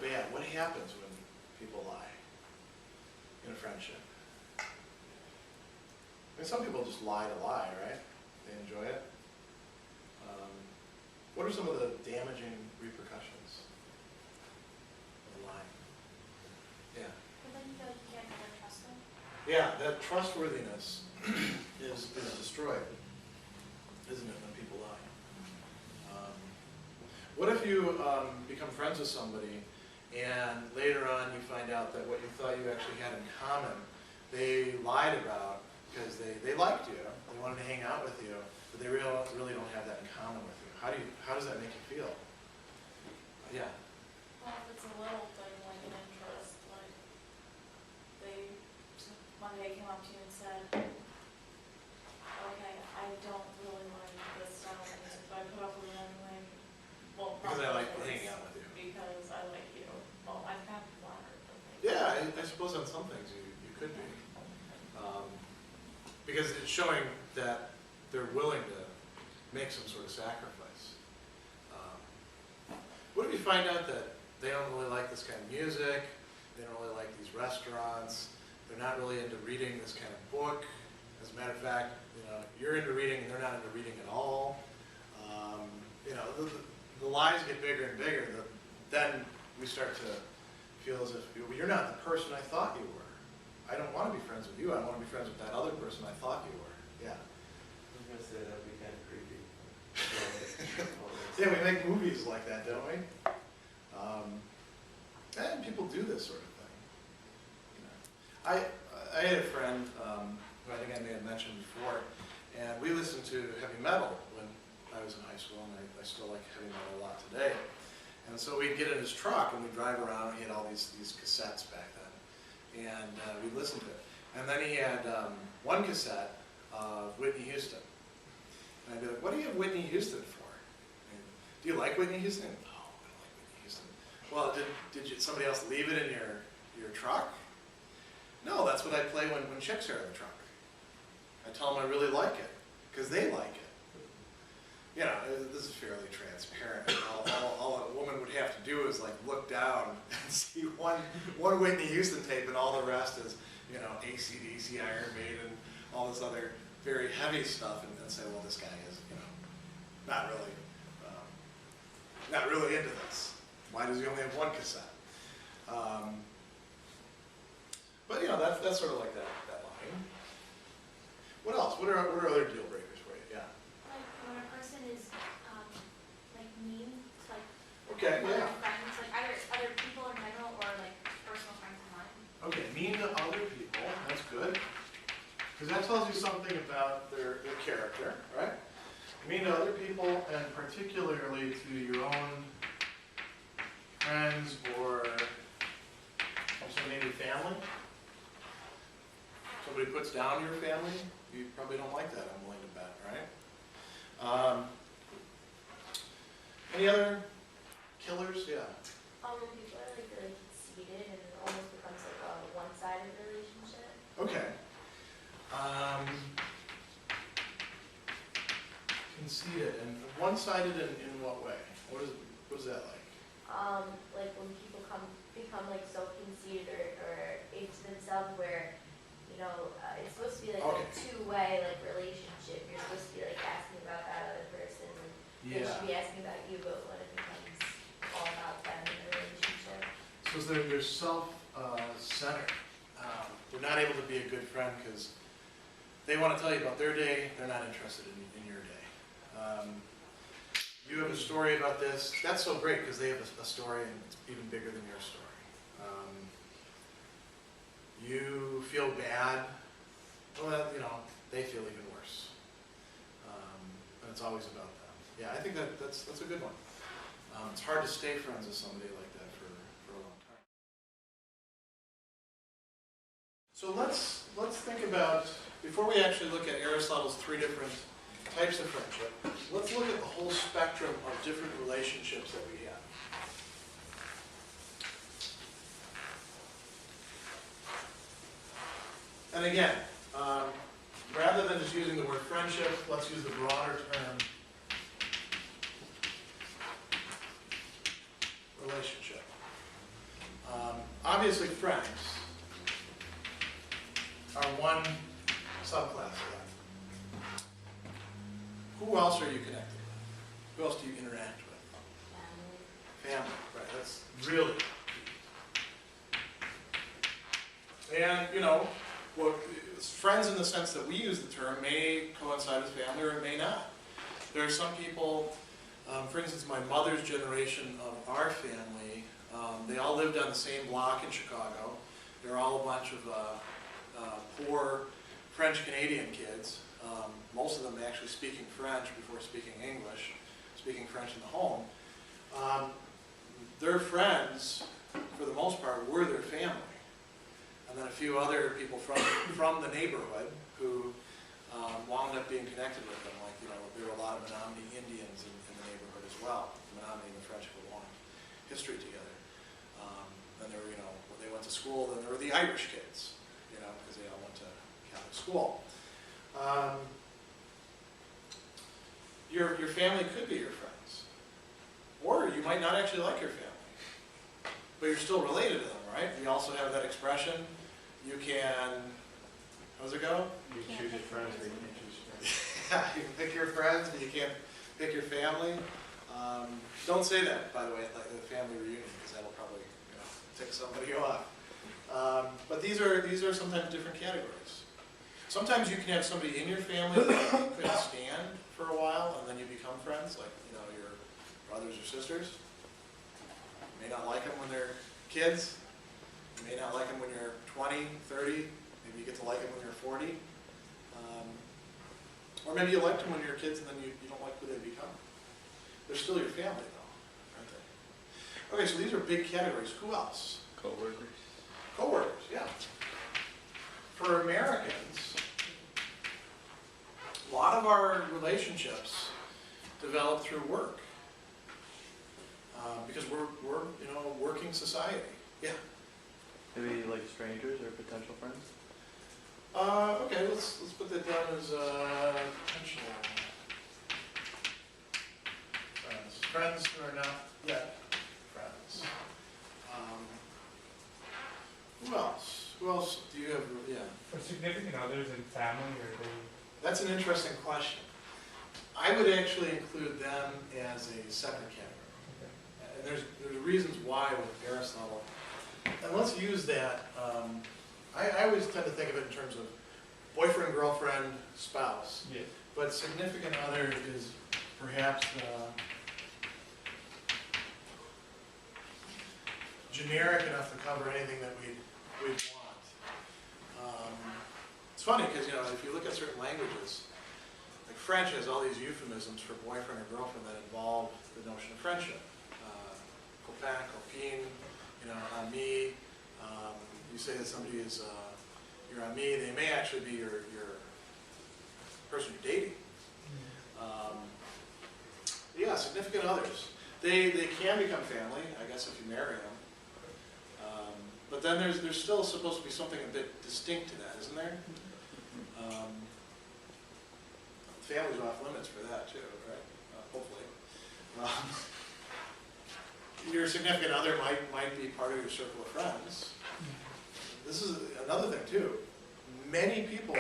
bad? What happens when people lie in a friendship? I mean, some people just lie to lie, right? They enjoy it. What are some of the damaging repercussions of lying? Yeah. But then you feel like you can't ever trust them. Yeah, that trustworthiness is destroyed, isn't it, when people lie? What if you become friends with somebody and later on you find out that what you thought you actually had in common, they lied about because they liked you, they wanted to hang out with you, but they really don't have that in common with you. How does that make you feel? Yeah. Well, if it's a little thing like an interest, like one day came up to you and said, okay, I don't really like this style of music, but I put up with it anyway. Well, Because I like probably hanging out with you. because I like you. Well, I've kind of flattered. Yeah, I suppose on some things you could be. Because it's showing that they're willing to make some sort of sacrifice. What if you find out that they don't really like this kind of music, they don't really like these restaurants, they're not really into reading this kind of book. As a matter of fact, you know, you're into reading and they're not into reading at all. You know, the lies get bigger and bigger. Then we start to feel as if you're not the person I thought you were. I don't want to be friends with you. I want to be friends with that other person I thought you were. Yeah. I was going to say that'd be kind of creepy. Yeah, we make movies like that, don't we? And people do this sort of thing. You know, I had a friend who I think I may have mentioned before, and we listened to heavy metal when I was in high school, and I still like heavy metal a lot today. And so we'd get in his truck and we'd drive around, and he had all these cassettes back then, and we'd listen to it. And then he had one cassette of Whitney Houston. And I'd be like, what do you have Whitney Houston for? And, do you like Whitney Houston? No, I don't like Whitney Houston. Well, did somebody else leave it in your truck? No, that's what I play when chicks are in the truck. I tell them I really like it, because they like it. You know, this is fairly transparent. All a woman would have to do is like look down and see one Whitney Houston tape, and all the rest is, you know, AC/DC, Iron Maiden, all this other very heavy stuff, and say, well, this guy is, you know, not really into this. Why does he only have one cassette? But you know, that's sort of like that line. What else? What are other deal breakers for you? Yeah. Like when a person is like mean to like Okay. other Yeah. friends, like either other people in general or like personal friends of mine. Okay. Mean to other people. That's good. Because that tells you something about their character, right? Mean to other people, and particularly to your own friends or also maybe family. Somebody puts down your family, you probably don't like that, I'm willing to bet, right? Any other killers? Yeah. When people are like really conceited and it almost becomes like a one-sided relationship. Okay. Conceited and one-sided in what way? What is that like? like when people become like so conceited or into themselves where, you know, it's supposed to be like a two-way like relationship. You're supposed to be like asking about that other person, and they should be asking about you, but when it becomes all about them in the relationship. So they're self-centered. They're not able to be a good friend because they want to tell you about their day. They're not interested in your day. You have a story about this. That's so great because they have a story and it's even bigger than your story. You feel bad. Well, you know, they feel even worse. And it's always about them. Yeah, I think that's a good one. It's hard to stay friends with somebody like that for a long time. So let's think about, before we actually look at Aristotle's 3 different types of friendship, let's look at the whole spectrum of different relationships that we have. And again, rather than just using the word friendship, let's use the broader term relationship. Obviously, friends are one subclass of that. Who else are you connected with? Who else do you interact with? Family, right, that's really key. And, you know, well, friends in the sense that we use the term may coincide with family or it may not. There are some people, for instance, my mother's generation of our family, they all lived on the same block in Chicago. They're all a bunch of poor French-Canadian kids, most of them actually speaking French before speaking English, speaking French in the home. Their friends, for the most part, were their family. And then a few other people from the neighborhood who wound up being connected with them. Like, you know, there were a lot of Menominee Indians in the neighborhood as well. Menominee and the French have a long history together. Then there were, you know, when they went to school, then there were the Irish kids, you know, because they all went to Catholic school. Your family could be your friends. Or you might not actually like your family. But you're still related to them, right? We also have that expression. You can, how's it go? You choose your friends, or you can't choose your friends. Yeah, you can pick your friends, but you can't pick your family. Don't say that, by the way, at like the family reunion, because that'll probably, you know, tick somebody off. But these are sometimes different categories. Sometimes you can have somebody in your family that you couldn't stand for a while, and then you become friends, like, you know, your brothers or sisters. You may not like them when they're kids. You may not like them when you're 20, 30. Maybe you get to like them when you're 40. Or maybe you liked them when you were kids and then you don't like who they become. They're still your family though, aren't they? Okay, so these are big categories. Who else? Coworkers. Coworkers, yeah. For Americans, a lot of our relationships develop through work. Because we're you know, a working society. Yeah. Maybe like strangers or potential friends? Okay, let's put that down as potential friends. Friends who are not yet friends. Who else? Who else do you have? Yeah. For significant others and family, or they? That's an interesting question. I would actually include them as a second category. And there's reasons why with Aristotle. And let's use that. I always tend to think of it in terms of boyfriend, girlfriend, spouse. Yes. But significant other is perhaps generic enough to cover anything that we'd want. It's funny because, you know, if you look at certain languages, like French has all these euphemisms for boyfriend or girlfriend that involve the notion of friendship. Copain, copine, you know, ami. You say that somebody is your ami, they may actually be your person you're dating. Yeah, significant others. They can become family, I guess, if you marry them. But then there's still supposed to be something a bit distinct to that, isn't there? Family's off limits for that too, right? Hopefully. your significant other might be part of your circle of friends. This is another thing too. Many people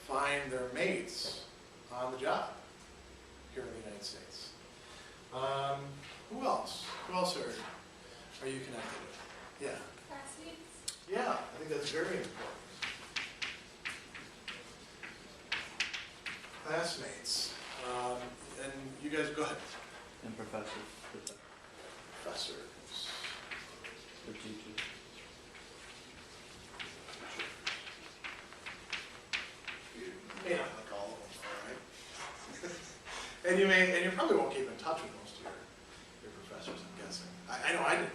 find their mates on the job here in the United States. Who else? Who else are you connected with? Yeah. Classmates. Yeah, I think that's very important. Classmates. And you guys, go ahead. And professors. Professors. Or teachers. You may not like all of them, all right? and you probably won't keep in touch with most of your professors, I'm guessing. I know I didn't.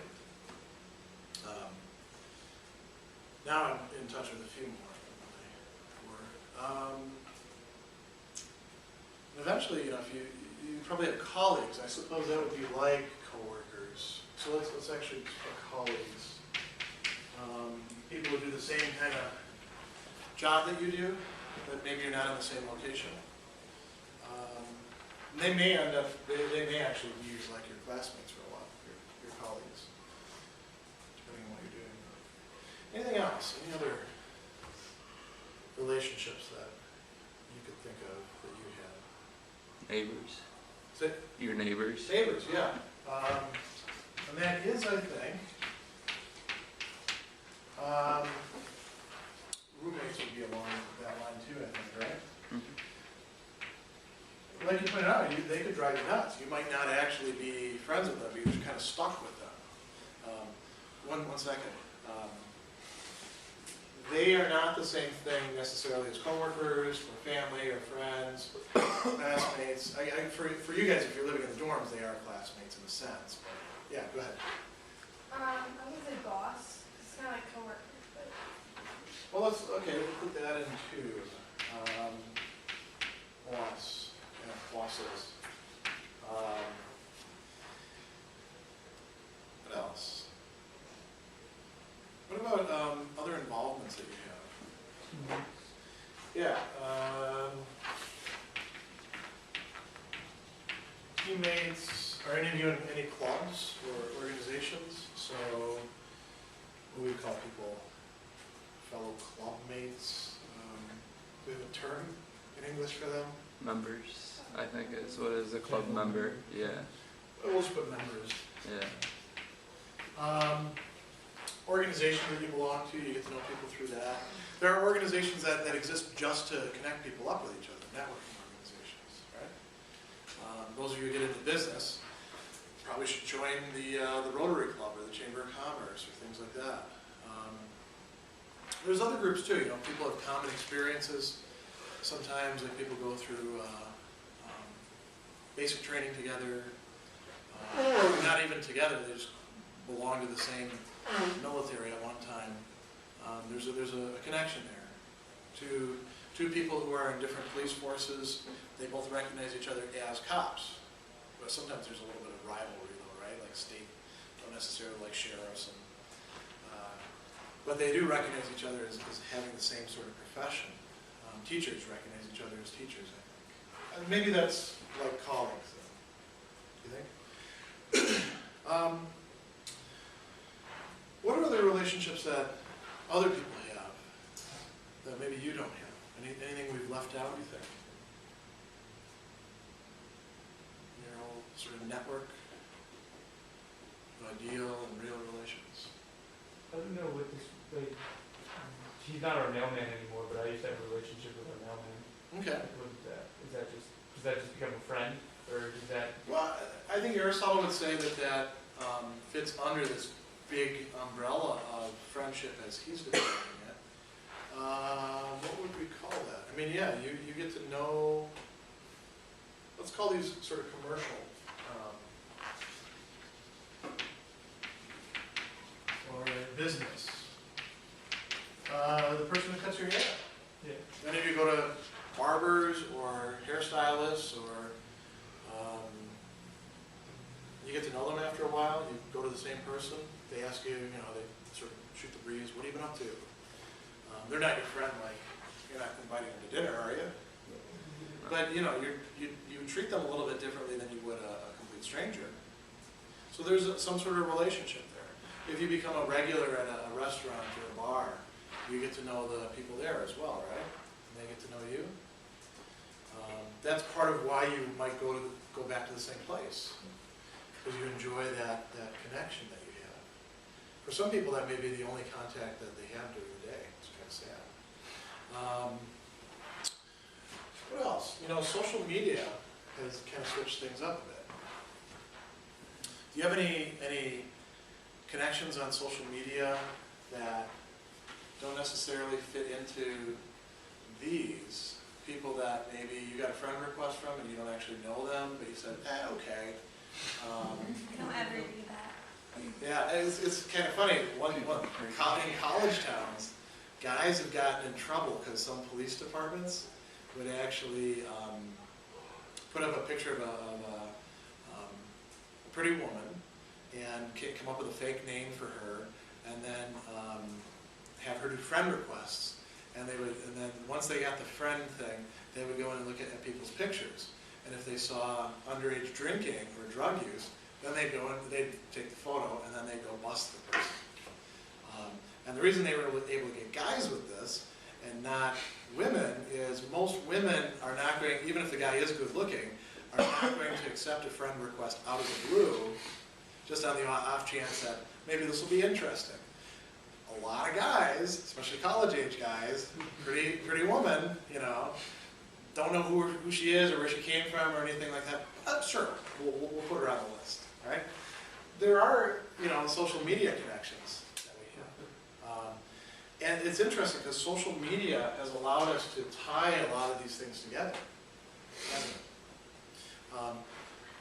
Now I'm in touch with a few more than I were. And eventually, if you probably have colleagues. I suppose that would be like coworkers. So let's actually put colleagues. People who do the same kind of job that you do, but maybe you're not in the same location. They may end up, they may actually be like your classmates for a while, your colleagues, depending on what you're doing. Anything else? Any other relationships that you could think of that you have? Neighbors. Is it? Your neighbors. Neighbors, yeah. And that is, I think, roommates would be along that line too, I think, right? Mm-hmm. Like you pointed out, they could drive you nuts. You might not actually be friends with them, but you're just kind of stuck with them. One second. They are not the same thing necessarily as coworkers, or family, or friends, classmates. For you guys, if you're living in the dorms, they are classmates in a sense. But yeah, go ahead. I was gonna say boss. It's kind of like coworkers, but. Well, we'll put that in too. Boss, yeah, bosses. What else? What about other involvements that you have? Yeah. Teammates, are any of you in any clubs or organizations? So, what do we call people? Fellow club mates? Do we have a term in English for them? Members, I think is what is a club member. Yeah. We'll just put members. Yeah. Organizations that you belong to, you get to know people through that. There are organizations that exist just to connect people up with each other, networking organizations, right? Those of you who get into business probably should join the Rotary Club or the Chamber of Commerce or things like that. There's other groups too, people have common experiences. Sometimes people go through basic training together, or not even together, they just belong to the same military at one time. There's a connection there. Two people who are in different police forces, they both recognize each other as cops. But sometimes there's a little bit of rivalry though, right? Like state don't necessarily like sheriffs. But they do recognize each other as having the same sort of profession. Teachers recognize each other as teachers, I think. And maybe that's like colleagues, though. You think? What are the relationships that other people have that maybe you don't have? Anything we've left out, you think? Your whole sort of network of ideal and real relations. I don't know what this, he's not our mailman anymore, but I used to have a relationship with our mailman. Okay. What is that? Does that just become a friend, or does that? Well, I think Aristotle would say that fits under this big umbrella of friendship as he's defining it. What would we call that? I mean, yeah, you get to know, let's call these sort of commercial. Or business. The person who cuts your hair. Yeah. Many of you go to barbers or hairstylists, or you get to know them after a while. You go to the same person. They ask you, they sort of shoot the breeze. What have you been up to? They're not your friend. Like you're not inviting them to dinner, are you? But you treat them a little bit differently than you would a complete stranger. So there's some sort of relationship there. If you become a regular at a restaurant or a bar, you get to know the people there as well, right? And they get to know you. That's part of why you might go back to the same place, because you enjoy that connection that you have. For some people, that may be the only contact that they have during the day. It's kind of sad. What else? You know, social media has kind of switched things up a bit. Do you have any connections on social media that don't necessarily fit into these? People that maybe you got a friend request from and you don't actually know them, but you said, okay. I don't ever do that. Yeah, it's kind of funny. In college towns, guys have gotten in trouble because some police departments would actually put up a picture of a pretty woman and come up with a fake name for her, and then have her do friend requests. And then once they got the friend thing, they would go in and look at people's pictures. And if they saw underage drinking or drug use, then they'd go in, they'd take the photo, and then they'd go bust the person. And the reason they were able to get guys with this and not women is most women are not going, even if the guy is good looking, are not going to accept a friend request out of the blue, just on the off chance that maybe this will be interesting. A lot of guys, especially college-age guys, pretty woman, you know, don't know who she is or where she came from or anything like that. Sure, we'll put her on the list, right? There are, you know, social media connections that we have. And it's interesting because social media has allowed us to tie a lot of these things together.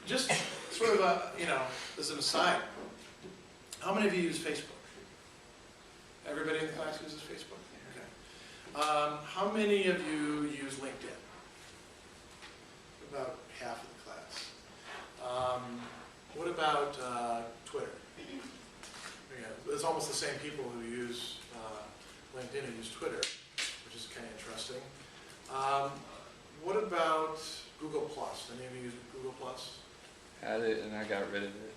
Just sort of a, you know, as an aside, how many of you use Facebook? Everybody in the class uses Facebook? Okay. How many of you use LinkedIn? About half of the class. What about Twitter? Yeah, it's almost the same people who use LinkedIn who use Twitter, which is kind of interesting. What about Google+? Any of you use Google+? Had it and I got rid of it.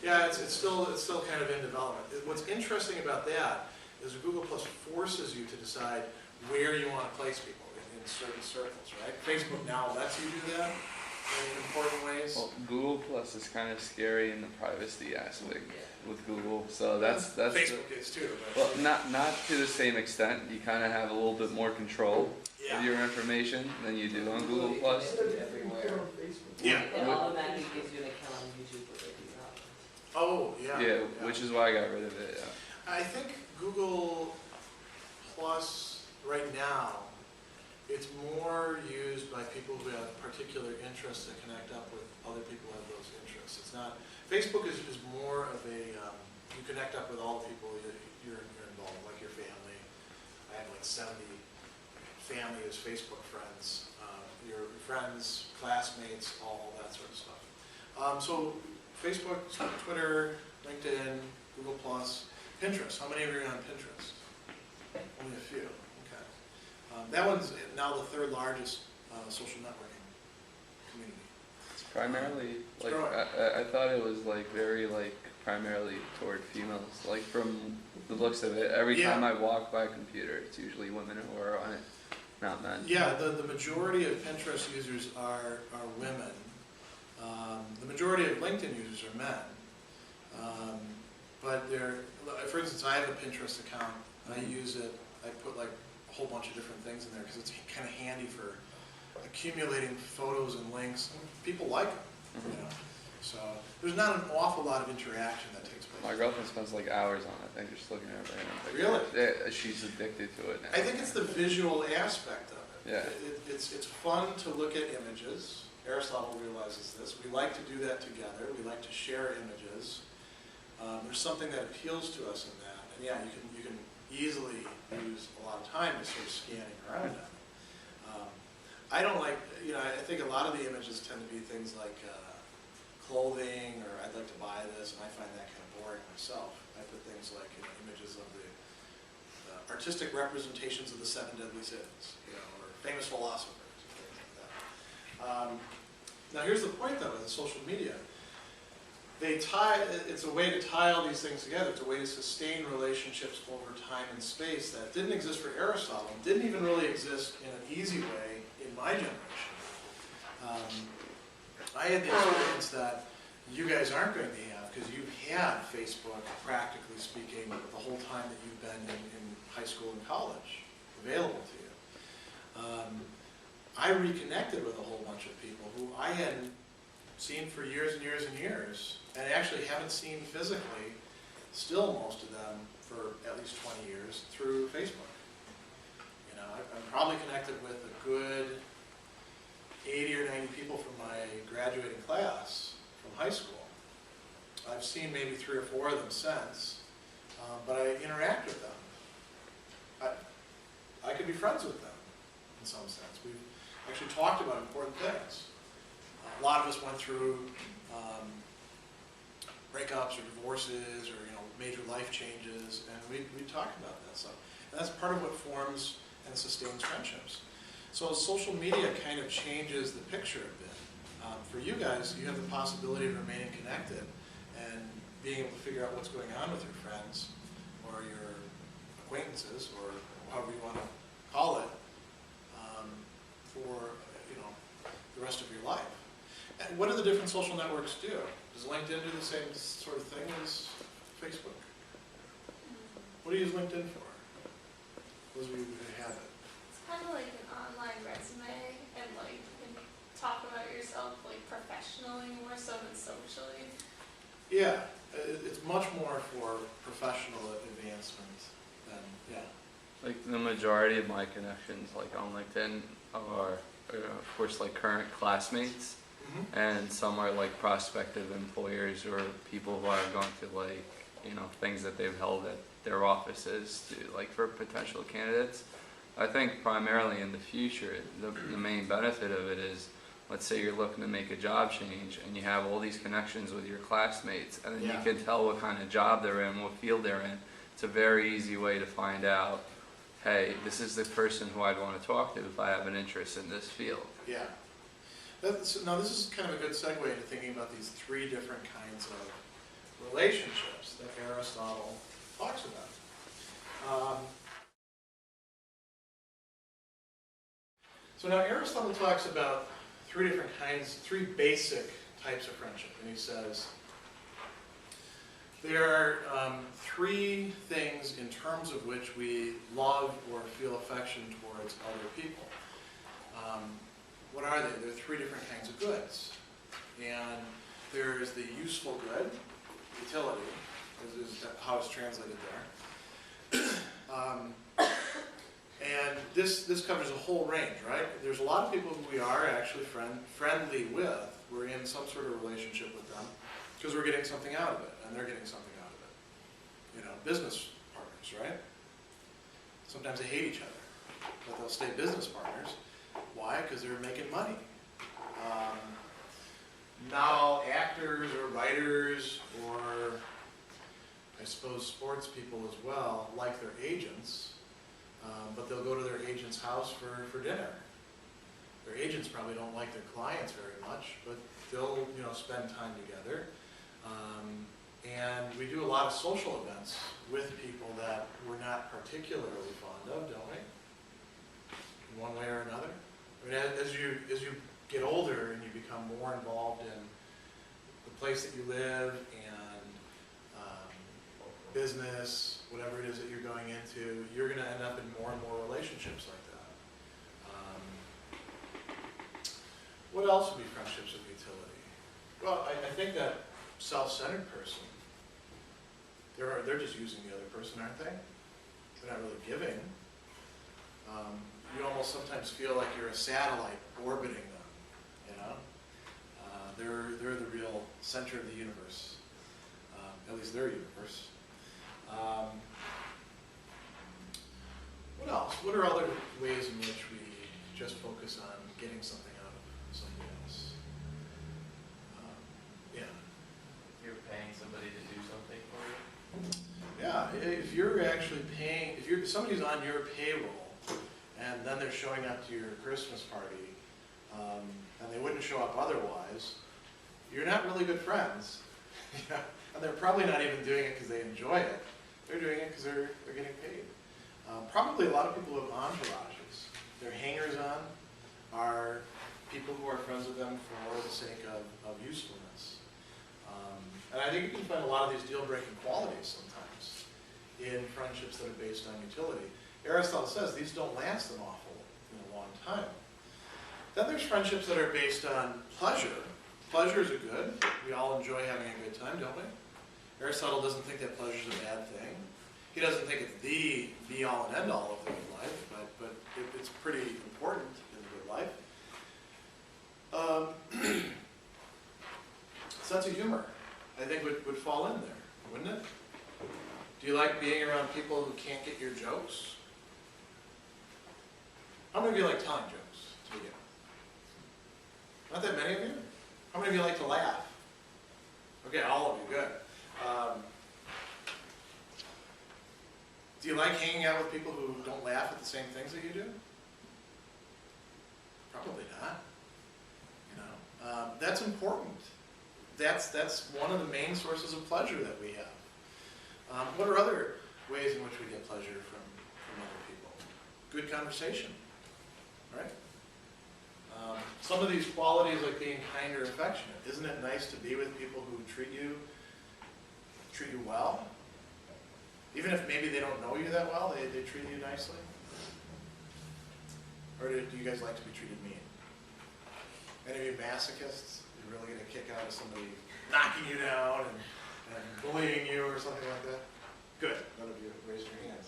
Yeah, it's still kind of in development. What's interesting about that is Google Plus forces you to decide where you want to place people in certain circles, right? Facebook now lets you do that in important ways. Well, Google Plus is kind of scary in the privacy aspect with Google, so that's Facebook is too. But well, not to the same extent. You kind of have a little bit more control of your information than you do on Google Plus. Everywhere. Yeah. It automatically gives you an account on YouTube for it. Oh, yeah. Yeah, which is why I got rid of it. Yeah. I think Google Plus right now, it's more used by people who have particular interests that connect up with other people who have those interests. It's not, Facebook is more of a, you connect up with all the people you're involved, like your family. I have like 70 family as Facebook friends, your friends, classmates, all that sort of stuff. So Facebook, Twitter, LinkedIn, Google+, Pinterest. How many of you are on Pinterest? Only a few. Okay. That one's now the third largest social networking community. It's primarily It's like growing. I thought it was like very like primarily toward females. Like from the looks of it, every Yeah. time I walk by a computer, it's usually women who are on it, not men. Yeah, the majority of Pinterest users are women. The majority of LinkedIn users are men. But they're, for instance, I have a Pinterest account. I use it. I put like a whole bunch of different things in there because it's kind of handy for accumulating photos and links. People like them, you know. So there's not an awful lot of interaction that takes place. My girlfriend spends like hours on it. I think just looking at it right now. Really? Yeah, she's addicted to it now. I think it's the visual aspect of it. Yeah. It's fun to look at images. Aristotle realizes this. We like to do that together. We like to share images. There's something that appeals to us in that. And yeah, you can easily use a lot of time just sort of scanning around them. I don't like, you know, I think a lot of the images tend to be things like clothing or I'd like to buy this, and I find that kind of boring myself. I put things like, you know, images of the artistic representations of the 7 deadly sins, you know, or famous philosophers, things like that. Now here's the point though, with social media. it's a way to tie all these things together. It's a way to sustain relationships over time and space that didn't exist for Aristotle, and didn't even really exist in an easy way in my generation. I had the experience that you guys aren't going to have, because you've had Facebook, practically speaking, the whole time that you've been in high school and college, available to you. I reconnected with a whole bunch of people who I hadn't seen for years and years and years, and actually haven't seen physically, still most of them, for at least 20 years, through Facebook. You know, I'm probably connected with a good 80 or 90 people from my graduating class from high school. I've seen maybe 3 or 4 of them since, but I interact with them. I could be friends with them in some sense. We've actually talked about important things. A lot of us went through breakups or divorces or major life changes, and we talked about that stuff. And that's part of what forms and sustains friendships. So social media kind of changes the picture a bit. For you guys, you have the possibility of remaining connected and being able to figure out what's going on with your friends or your acquaintances, or however you want to call it, for the rest of your life. And what do the different social networks do? Does LinkedIn do the same sort of thing as Facebook? What do you use LinkedIn for? Those of you who have it. It's kind of like an online resume, and like you can talk about yourself like professionally more so than socially. Yeah, it's much more for professional advancement than, yeah. Like the majority of my connections, like on LinkedIn, are of course like current classmates, and some are like prospective employers or people who are going to like things that they've held at their offices to like for potential candidates. I think primarily in the future, the main benefit of it is, let's say you're looking to make a job change and you have all these connections with your classmates, and then you can tell what kind of job they're in, what field they're in. It's a very easy way to find out, hey, this is the person who I'd want to talk to if I have an interest in this field. Yeah. Now this is kind of a good segue into thinking about these 3 different kinds of relationships that Aristotle talks about. So now Aristotle talks about 3 different kinds, 3 basic types of friendship, and he says there are 3 things in terms of which we love or feel affection towards other people. What are they? There are 3 different kinds of goods. And there's the useful good, utility, is how it's translated there. And this covers a whole range, right? There's a lot of people who we are actually friendly with. We're in some sort of relationship with them because we're getting something out of it, and they're getting something out of it. Business partners, right? Sometimes they hate each other, but they'll stay business partners. Why? Because they're making money. Not all actors or writers or, I suppose, sports people as well like their agents, but they'll go to their agent's house for dinner. Their agents probably don't like their clients very much, but they'll spend time together. And we do a lot of social events with people that we're not particularly fond of, don't we? In one way or another. I mean, as you get older and you become more involved in the place that you live and business, whatever it is that you're going into, you're going to end up in more and more relationships like that. What else would be friendships of utility? Well, I think that self-centered person, they're just using the other person, aren't they? They're not really giving. You almost sometimes feel like you're a satellite orbiting them, They're the real center of the universe, at least their universe. What else? What are other ways in which we just focus on getting something out of somebody else? Yeah. You're paying somebody to do something for you? Yeah, if you're actually paying, if somebody's on your payroll, and then they're showing up to your Christmas party, and they wouldn't show up otherwise, you're not really good friends. Yeah, and they're probably not even doing it because they enjoy it. They're doing it because they're getting paid. Probably a lot of people who have entourages. Their hangers-on are people who are friends with them for the sake of usefulness. And I think you can find a lot of these deal-breaking qualities sometimes in friendships that are based on utility. Aristotle says these don't last an long time. Then there's friendships that are based on pleasure. Pleasures are good. We all enjoy having a good time, don't we? Aristotle doesn't think that pleasure is a bad thing. He doesn't think it's the be-all and end-all of the good life, but it's pretty important in the good life. Sense of humor, I think, would fall in there, wouldn't it? Do you like being around people who can't get your jokes? How many of you like telling jokes to begin with? Not that many of you? How many of you like to laugh? Okay, all of you, good. Do you like hanging out with people who don't laugh at the same things that you do? Probably not. You know, that's important. That's one of the main sources of pleasure that we have. What are other ways in which we get pleasure from other people? Good conversation, right? Some of these qualities, like being kind or affectionate, isn't it nice to be with people who treat you well? Even if maybe they don't know you that well, they treat you nicely? Or do you guys like to be treated mean? Any of you masochists? You really get a kick out of somebody knocking you down and bullying you or something like that? Good. None of you raised your hands.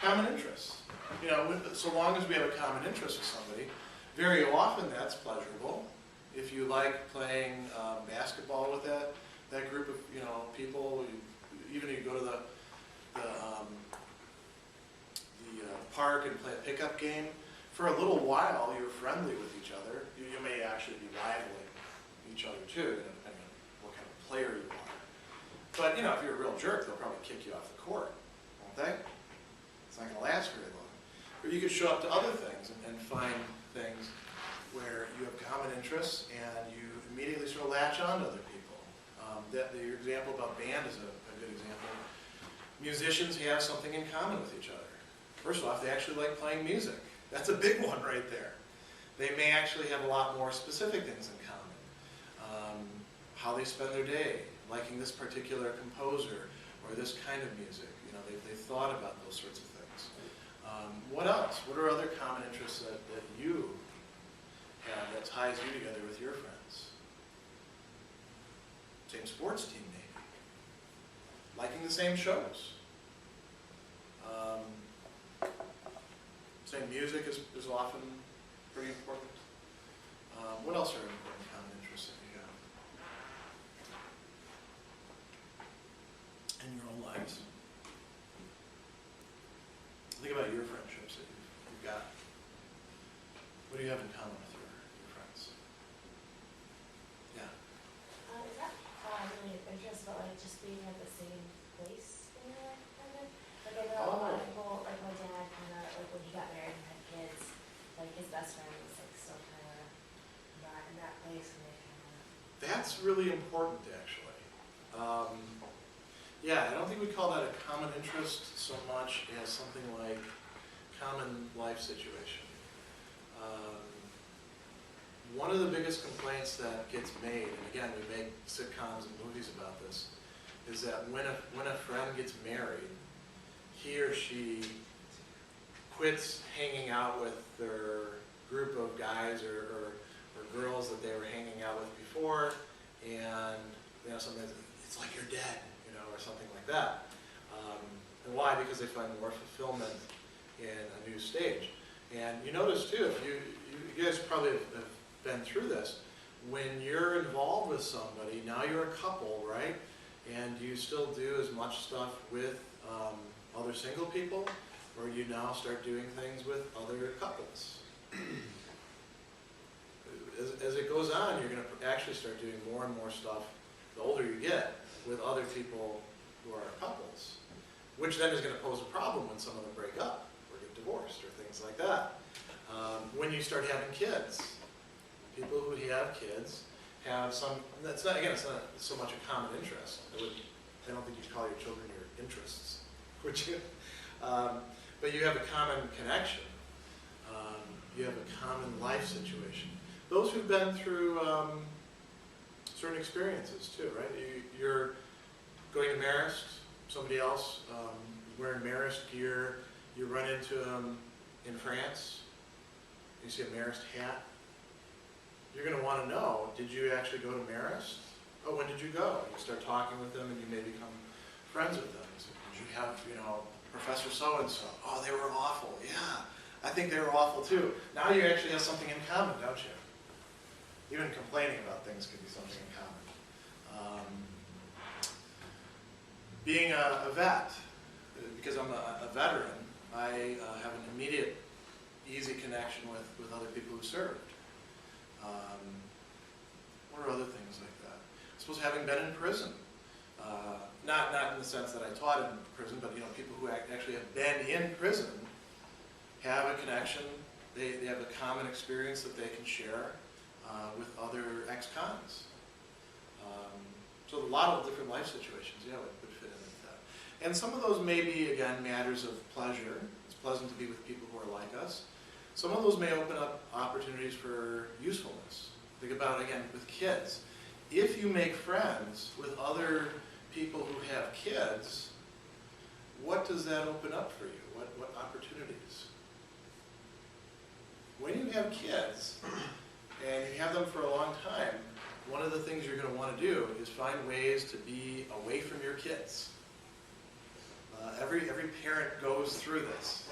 Common interests. You know, so long as we have a common interest with somebody, very often that's pleasurable. If you like playing basketball with that group of people, even if you go to the park and play a pickup game, for a little while you're friendly with each other. You may actually be rivaling each other too, depending on what kind of player you are. But if you're a real jerk, they'll probably kick you off the court, won't they? It's not going to last very long. Or you could show up to other things and find things where you have common interests and you immediately sort of latch on to other people. Your example about band is a good example. Musicians have something in common with each other. First off, they actually like playing music. That's a big one right there. They may actually have a lot more specific things in common. How they spend their day, liking this particular composer or this kind of music. They've thought about those sorts of things. What else? What are other common interests that you have that ties you together with your friends? Same sports team, maybe. Liking the same shows. Same music is often pretty important. What else are important common interests that you have in your own lives? Think about your friendships that you've got. What do you have in common with your friends? Yeah. Is that really of interest, but like just being at the same place in your life, kind of? Like I know a lot of people, like my dad, kind of like when he got married and had kids, like his best friend was like still kind of not in that place, and they kind of. That's really important, actually. Yeah, I don't think we call that a common interest so much as something like common life situation. One of the biggest complaints that gets made, and again, we make sitcoms and movies about this, is that when a friend gets married, he or she quits hanging out with their group of guys or girls that they were hanging out with before, and sometimes it's like you're dead, or something like that. And why? Because they find more fulfillment in a new stage. And you notice too, if you guys probably have been through this, when you're involved with somebody, now you're a couple, right? And do you still do as much stuff with other single people, or you now start doing things with other couples? As it goes on, you're going to actually start doing more and more stuff the older you get with other people who are couples, which then is going to pose a problem when some of them break up or get divorced or things like that. When you start having kids, people who have kids have some, that's not, again, it's not so much a common interest. I don't think you'd call your children your interests, would you? But you have a common connection. You have a common life situation. Those who've been through certain experiences too, right? You're going to Marist, somebody else wearing Marist gear, you run into them in France, you see a Marist hat, you're going to want to know, did you actually go to Marist? Oh, when did you go? You start talking with them and you may become friends with them. So, did you have, Professor so-and-so? Oh, they were awful. Yeah, I think they were awful too. Now you actually have something in common, don't you? Even complaining about things can be something in common. Being a vet, because I'm a veteran, I have an immediate, easy connection with other people who served. What are other things like that? I suppose having been in prison, not in the sense that I taught in prison, but people who actually have been in prison have a connection. They have a common experience that they can share with other ex-cons. So a lot of different life situations, would fit into that. And some of those may be, again, matters of pleasure. It's pleasant to be with people who are like us. Some of those may open up opportunities for usefulness. Think about, again, with kids. If you make friends with other people who have kids, what does that open up for you? What opportunities? When you have kids, and you have them for a long time, one of the things you're going to want to do is find ways to be away from your kids. Every parent goes through this.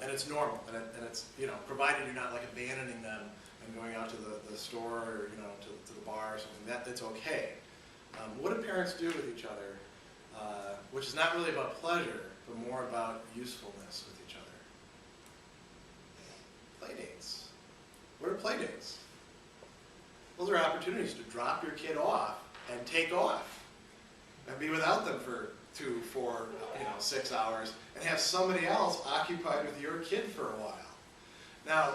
And it's normal, and it's, provided you're not like abandoning them and going out to the store or, to the bar or something, that's okay. What do parents do with each other, which is not really about pleasure, but more about usefulness with each other? Play dates. What are play dates? Those are opportunities to drop your kid off and take off and be without them for 2, 4, 6 hours and have somebody else occupied with your kid for a while. Now,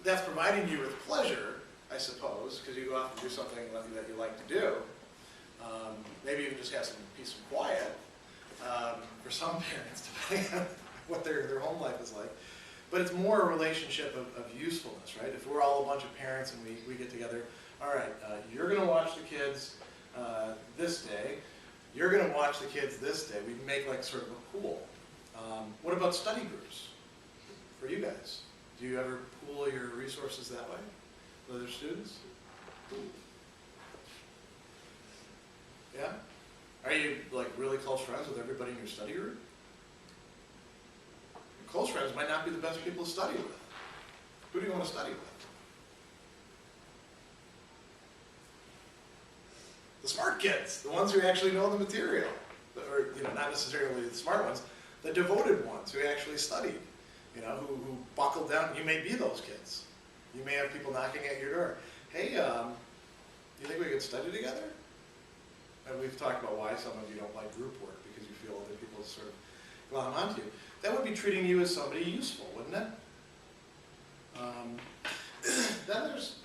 that's providing you with pleasure, I suppose, because you go off and do something that you like to do. Maybe even just have some peace and quiet for some parents, depending on what their home life is like. But it's more a relationship of usefulness, right? If we're all a bunch of parents and we get together, all right, you're going to watch the kids this day. You're going to watch the kids this day. We make like sort of a pool. What about study groups for you guys? Do you ever pool your resources that way with other students? Yeah? Are you like really close friends with everybody in your study group? Your close friends might not be the best people to study with. Who do you want to study with? The smart kids, the ones who actually know the material, or not necessarily the smart ones, the devoted ones who actually studied, who buckled down. You may be those kids. You may have people knocking at your door. Hey, you think we could study together? And we've talked about why some of you don't like group work, because you feel other people sort of glom onto you. That would be treating you as somebody useful, wouldn't it?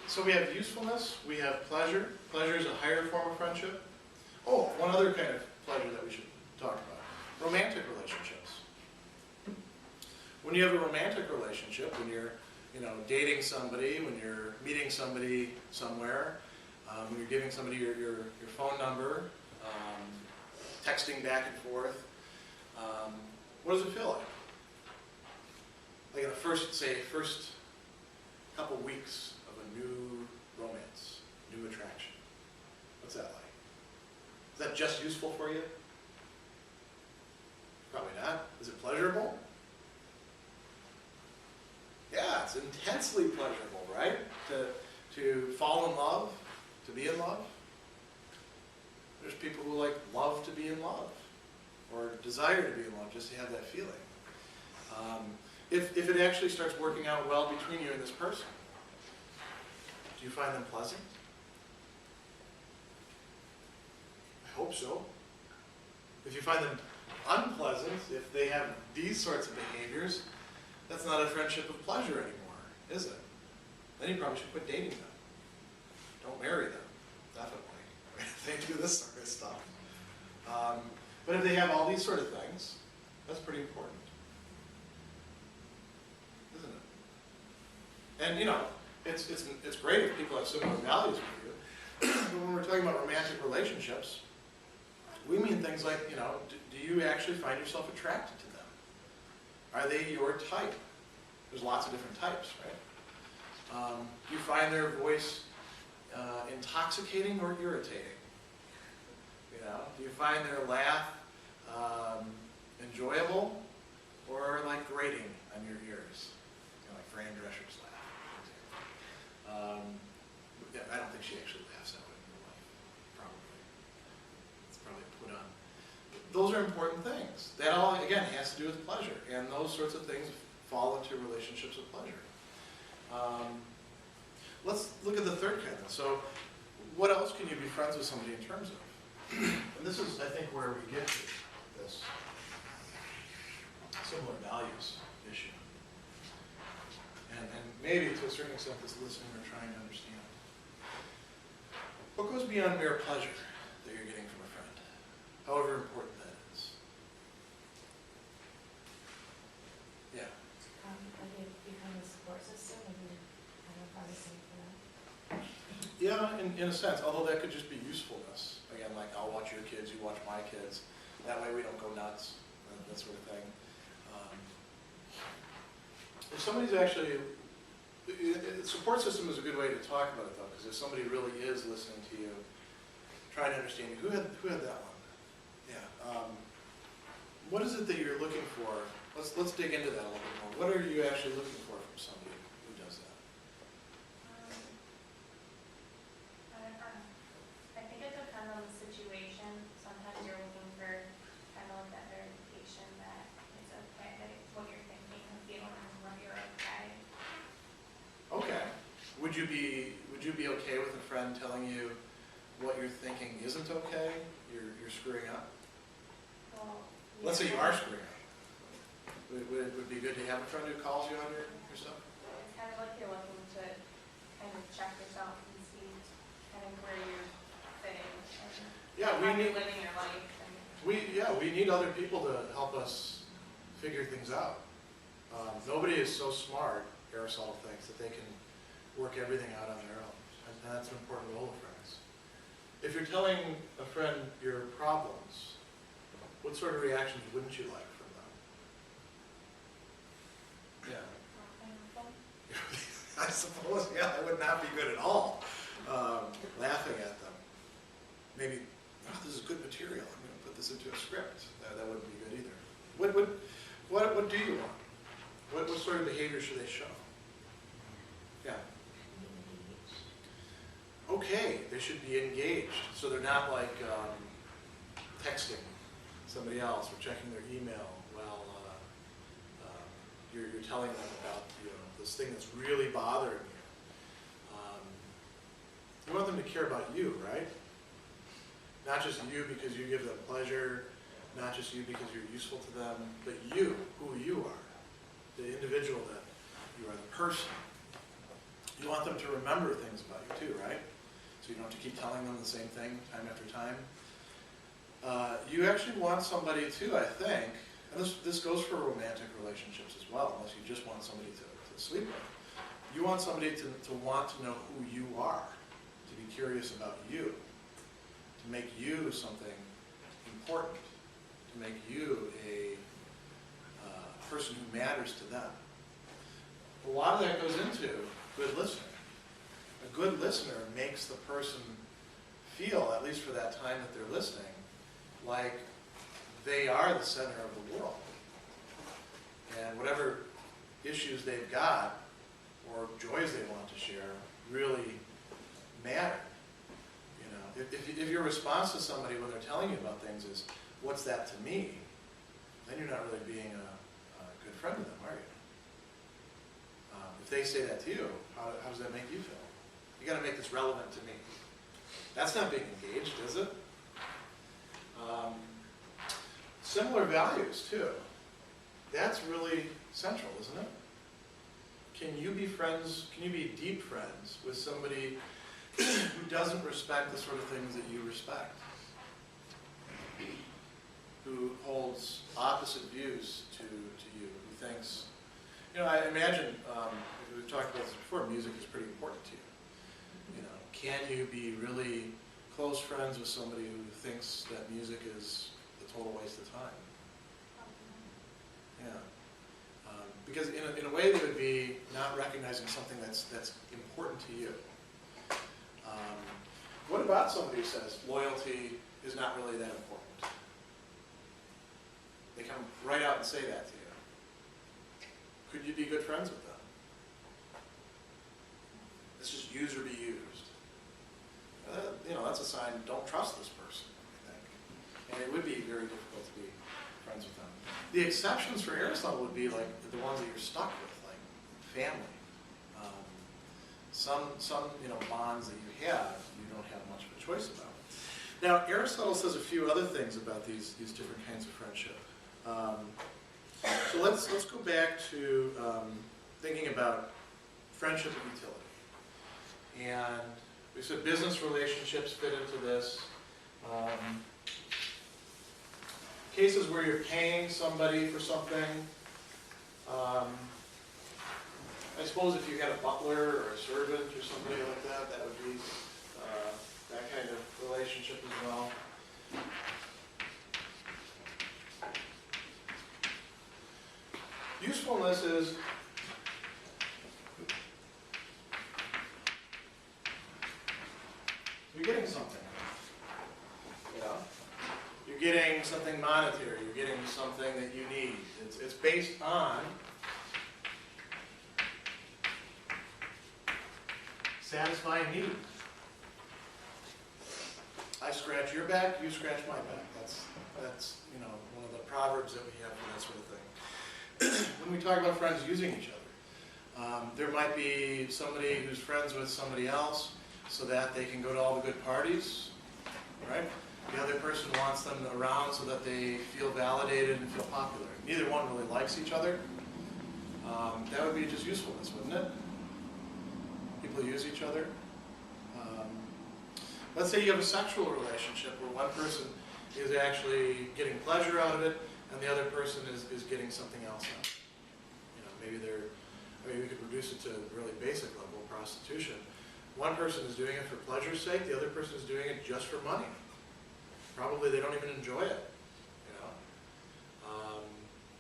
So we have usefulness, we have pleasure. Pleasure is a higher form of friendship. Oh, one other kind of pleasure that we should talk about. Romantic relationships. When you have a romantic relationship, when you're dating somebody, when you're meeting somebody somewhere, when you're giving somebody your phone number, texting back and forth, what does it feel like? Like in the first couple weeks of a new romance, new attraction. What's that like? Is that just useful for you? Probably not. Is it pleasurable? Yeah, it's intensely pleasurable, right? To fall in love, to be in love. There's people who love to be in love, or desire to be in love, just to have that feeling. If it actually starts working out well between you and this person, do you find them pleasant? I hope so. If you find them unpleasant, if they have these sorts of behaviors, that's not a friendship of pleasure anymore, is it? Then you probably should quit dating them. Don't marry them, definitely. They do this sort of stuff. But if they have all these sort of things, that's pretty important, isn't it? And you know, it's great if people have similar values with you. But when we're talking about romantic relationships, we mean things like, you know, do you actually find yourself attracted to them? Are they your type? There's lots of different types, right? Do you find their voice intoxicating or irritating? You know, do you find their laugh enjoyable or like grating on your ears? You know, like Fran Drescher's laugh, for example. Yeah, I don't think she actually laughs that way in real life, probably. It's probably put on. Those are important things. That all, again, has to do with pleasure, and those sorts of things fall into relationships of pleasure. Let's look at the third kind then. So, what else can you be friends with somebody in terms of? And this is, I think, where we get to this similar values issue. And maybe to a certain extent this listener are trying to understand. What goes beyond mere pleasure that you're getting from a friend, however important that is? Yeah. Like it become a support system and kind of probably same for that. Yeah, in a sense, although that could just be usefulness. Again, like I'll watch your kids, you watch my kids. That way we don't go nuts, that sort of thing. If somebody's actually, support system is a good way to talk about it though, because if somebody really is listening to you, trying to understand you, who had that one? Yeah. What is it that you're looking for? Let's dig into that a little bit more. What are you actually looking for from somebody who does that? I think it depends on the situation. Sometimes you're looking for kind of like that verification that it's okay, that it's what you're thinking and feeling and when you're okay. Okay. Would you be okay with a friend telling you what you're thinking isn't okay? You're screwing up? Well, Let's say you are screwing up. Would it be good to have a friend who calls you on your stuff? It's kind of like you're looking to kind of check yourself and see kind of where you're fitting and Yeah, how you're living your life. And we need other people to help us figure things out. Nobody is so smart, Aristotle thinks, that they can work everything out on their own. And that's an important role of friends. If you're telling a friend your problems, what sort of reactions wouldn't you like from them? Yeah. I suppose, yeah, that would not be good at all. Laughing at them. Maybe, oh, this is good material, I'm going to put this into a script. That wouldn't be good either. What do you want? What sort of behavior should they show? Yeah. Okay, they should be engaged. So they're not like texting somebody else or checking their email while you're telling them about this thing that's really bothering you. You want them to care about you, right? Not just you because you give them pleasure, not just you because you're useful to them, but you, who you are, the individual that you are, the person. You want them to remember things about you too, right? So you don't have to keep telling them the same thing time after time. You actually want somebody too, I think, and this goes for romantic relationships as well, unless you just want somebody to sleep with. You want somebody to want to know who you are, to be curious about you, to make you something important, to make you a person who matters to them. A lot of that goes into good listening. A good listener makes the person feel, at least for that time that they're listening, like they are the center of the world. And whatever issues they've got or joys they want to share really matter. You know, if your response to somebody when they're telling you about things is, "What's that to me?" then you're not really being a good friend to them, are you? If they say that to you, how does that make you feel? You got to make this relevant to me. That's not being engaged, is it? Similar values too. That's really central, isn't it? Can you be friends, can you be deep friends with somebody who doesn't respect the sort of things that you respect, who holds opposite views to you, who thinks, I imagine, we've talked about this before, music is pretty important to you. Can you be really close friends with somebody who thinks that music is a total waste of time? Yeah. Because in a way, they would be not recognizing something that's important to you. What about somebody who says loyalty is not really that important? They come right out and say that to you. Could you be good friends with them? It's just use or be used. That's a sign, don't trust this person, I think. And it would be very difficult to be friends with them. The exceptions for Aristotle would be like the ones that you're stuck with, like family. Some bonds that you have, you don't have much of a choice about. Now, Aristotle says a few other things about these different kinds of friendship. So let's go back to thinking about friendship and utility. And we said business relationships fit into this. Cases where you're paying somebody for something. I suppose if you had a butler or a servant or somebody like that, that would be that kind of relationship as well. Usefulness is you're getting something. You're getting something monetary. You're getting something that you need. It's based on satisfying need. I scratch your back, you scratch my back. That's one of the proverbs that we have for that sort of thing. When we talk about friends using each other, there might be somebody who's friends with somebody else so that they can go to all the good parties, right? The other person wants them around so that they feel validated and feel popular. Neither one really likes each other. That would be just usefulness, wouldn't it? People use each other. Let's say you have a sexual relationship where one person is actually getting pleasure out of it and the other person is getting something else out of it. Maybe we could reduce it to really basic level prostitution. One person is doing it for pleasure's sake, the other person is doing it just for money. Probably they don't even enjoy it,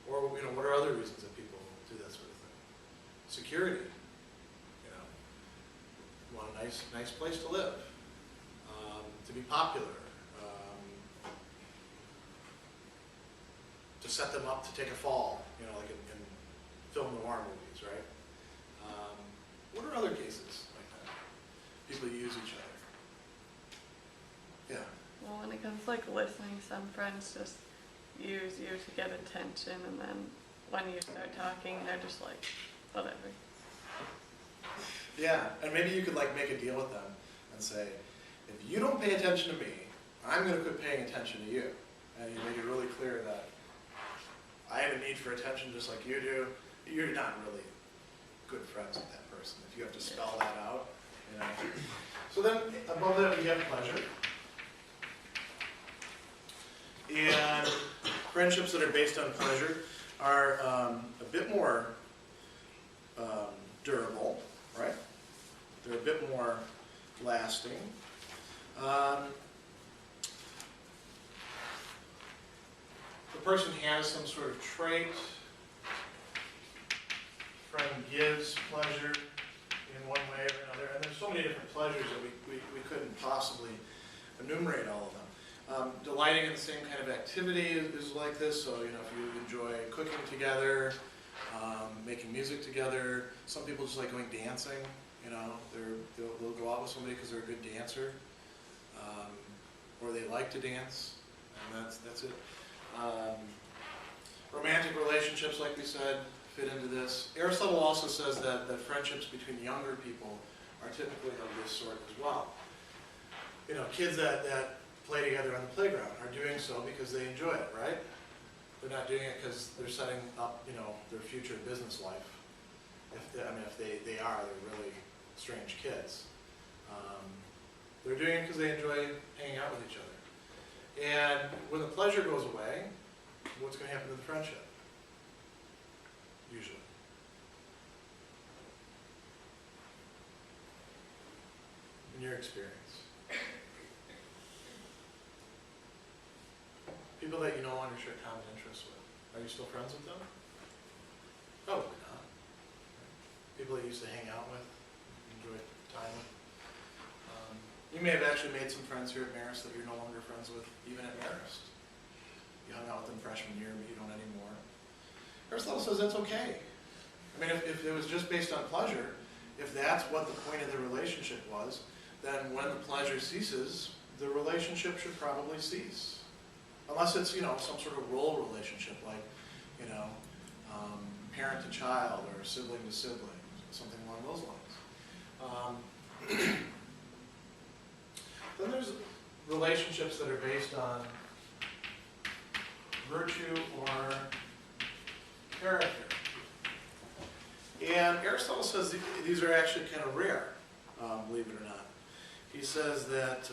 or what are other reasons that people do that sort of thing? Security, you want a nice place to live, to be popular, to set them up to take a fall, like in film noir movies, right? What are other cases like that? People use each other. Yeah. Well, when it comes to like listening, some friends just use you to get attention, and then when you start talking, they're just like, whatever. Yeah, and maybe you could like make a deal with them and say, if you don't pay attention to me, I'm going to quit paying attention to you. And you make it really clear that I have a need for attention just like you do. You're not really good friends with that person if you have to spell that out. So then above that we have pleasure. And friendships that are based on pleasure are a bit more durable, right? They're a bit more lasting. The person has some sort of trait. Friend gives pleasure in one way or another. And there's so many different pleasures that we couldn't possibly enumerate all of them. Delighting in the same kind of activity is like this. So, if you enjoy cooking together, making music together. Some people just like going dancing. They'll go out with somebody because they're a good dancer, or they like to dance, and that's it. Romantic relationships, like we said, fit into this. Aristotle also says that friendships between younger people are typically of this sort as well. Kids that play together on the playground are doing so because they enjoy it, right? They're not doing it because they're setting up, their future business life. If they are, they're really strange kids. They're doing it because they enjoy hanging out with each other. And when the pleasure goes away, what's going to happen to the friendship? Usually. In your experience. People that you no longer share common interests with, are you still friends with them? Probably not. People that you used to hang out with, enjoy time with. You may have actually made some friends here at Marist that you're no longer friends with, even at Marist. You hung out with them freshman year, but you don't anymore. Aristotle says that's okay. I mean, if it was just based on pleasure, if that's what the point of the relationship was, then when the pleasure ceases, the relationship should probably cease. Unless it's, you know, some sort of role relationship, like, you know, parent to child or sibling to sibling, something along those lines. Then there's relationships that are based on virtue or character. And Aristotle says these are actually kind of rare, believe it or not. He says that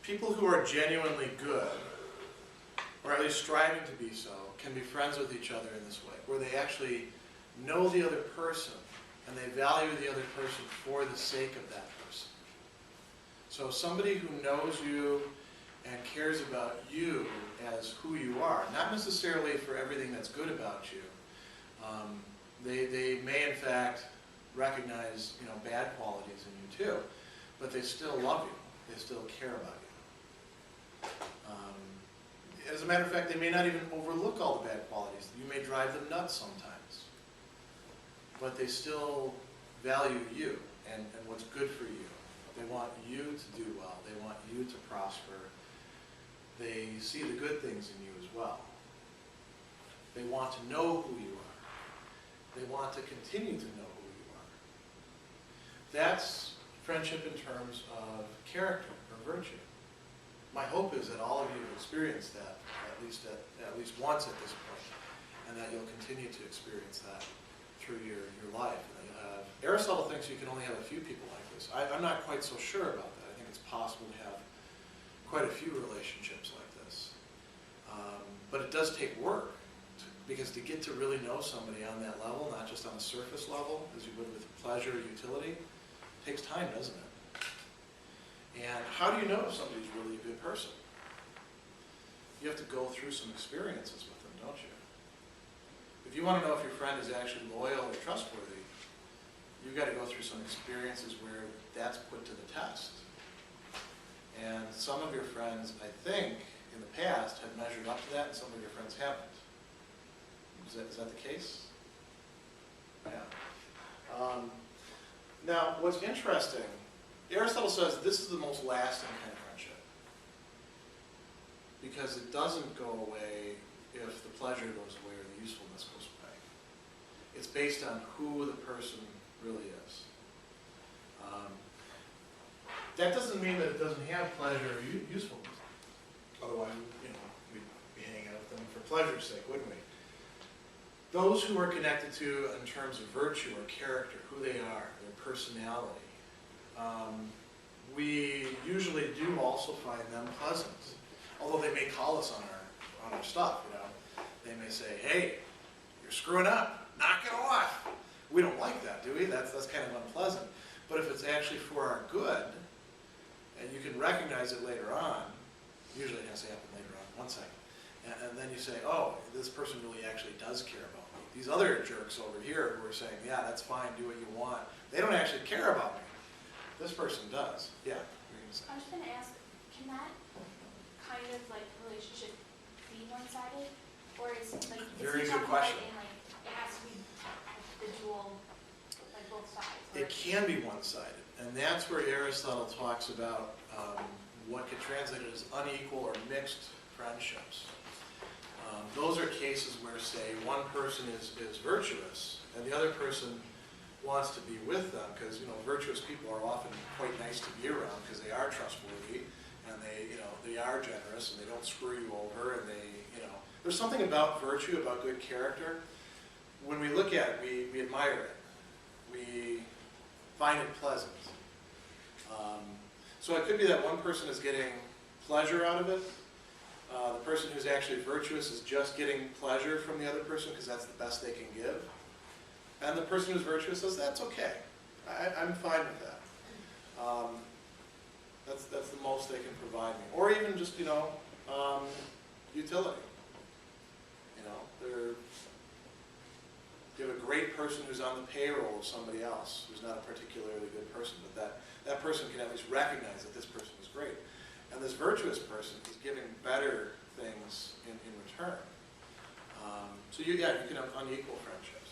people who are genuinely good, or at least striving to be so, can be friends with each other in this way, where they actually know the other person and they value the other person for the sake of that person. So somebody who knows you and cares about you as who you are, not necessarily for everything that's good about you. They may in fact recognize, you know, bad qualities in you too, but they still love you. They still care about you. As a matter of fact, they may not even overlook all the bad qualities. You may drive them nuts sometimes, but they still value you and what's good for you. They want you to do well. They want you to prosper. They see the good things in you as well. They want to know who you are. They want to continue to know who you are. That's friendship in terms of character or virtue. My hope is that all of you have experienced that at least once at this point, and that you'll continue to experience that through your life. And that you'll have, Aristotle thinks you can only have a few people like this. I'm not quite so sure about that. I think it's possible to have quite a few relationships like this. But it does take work, because to get to really know somebody on that level, not just on a surface level, as you would with pleasure or utility, takes time, doesn't it? And how do you know if somebody's really a good person? You have to go through some experiences with them, don't you? If you want to know if your friend is actually loyal or trustworthy, you've got to go through some experiences where that's put to the test. And some of your friends, I think, in the past have measured up to that, and some of your friends haven't. Is that the case? Yeah. Now, what's interesting, Aristotle says this is the most lasting kind of friendship, because it doesn't go away if the pleasure goes away or the usefulness goes away. It's based on who the person really is. That doesn't mean that it doesn't have pleasure or usefulness. Otherwise, you know, we'd be hanging out with them for pleasure's sake, wouldn't we? Those who are connected to, in terms of virtue or character, who they are, their personality, we usually do also find them pleasant. Although they may call us on our stuff, you know. They may say, hey, you're screwing up, knock it off. We don't like that, do we? That's kind of unpleasant. But if it's actually for our good, and you can recognize it later on, usually it has to happen later on, 1 second, and then you say, oh, this person really actually does care about me. These other jerks over here who are saying, yeah, that's fine, do what you want, they don't actually care about me. This person does. Yeah, you're going to say. I was just going to ask, can that kind of like relationship be one-sided? Or is like, Very is he good talking about question. it in like, it has to be the dual, like both sides? Or It can be one-sided, and that's where Aristotle talks about what could translate as unequal or mixed friendships. Those are cases where, say, one person is virtuous, and the other person wants to be with them, because, you know, virtuous people are often quite nice to be around because they are trustworthy, and they are generous, and they don't screw you over, and there's something about virtue, about good character. When we look at it, we admire it. we find it pleasant. So it could be that one person is getting pleasure out of it. The person who's actually virtuous is just getting pleasure from the other person because that's the best they can give. And the person who's virtuous says, that's okay. I'm fine with that. That's the most they can provide me. Or even just, utility. You have a great person who's on the payroll of somebody else who's not a particularly good person, but that person can at least recognize that this person is great. And this virtuous person is giving better things in return. So you can have unequal friendships.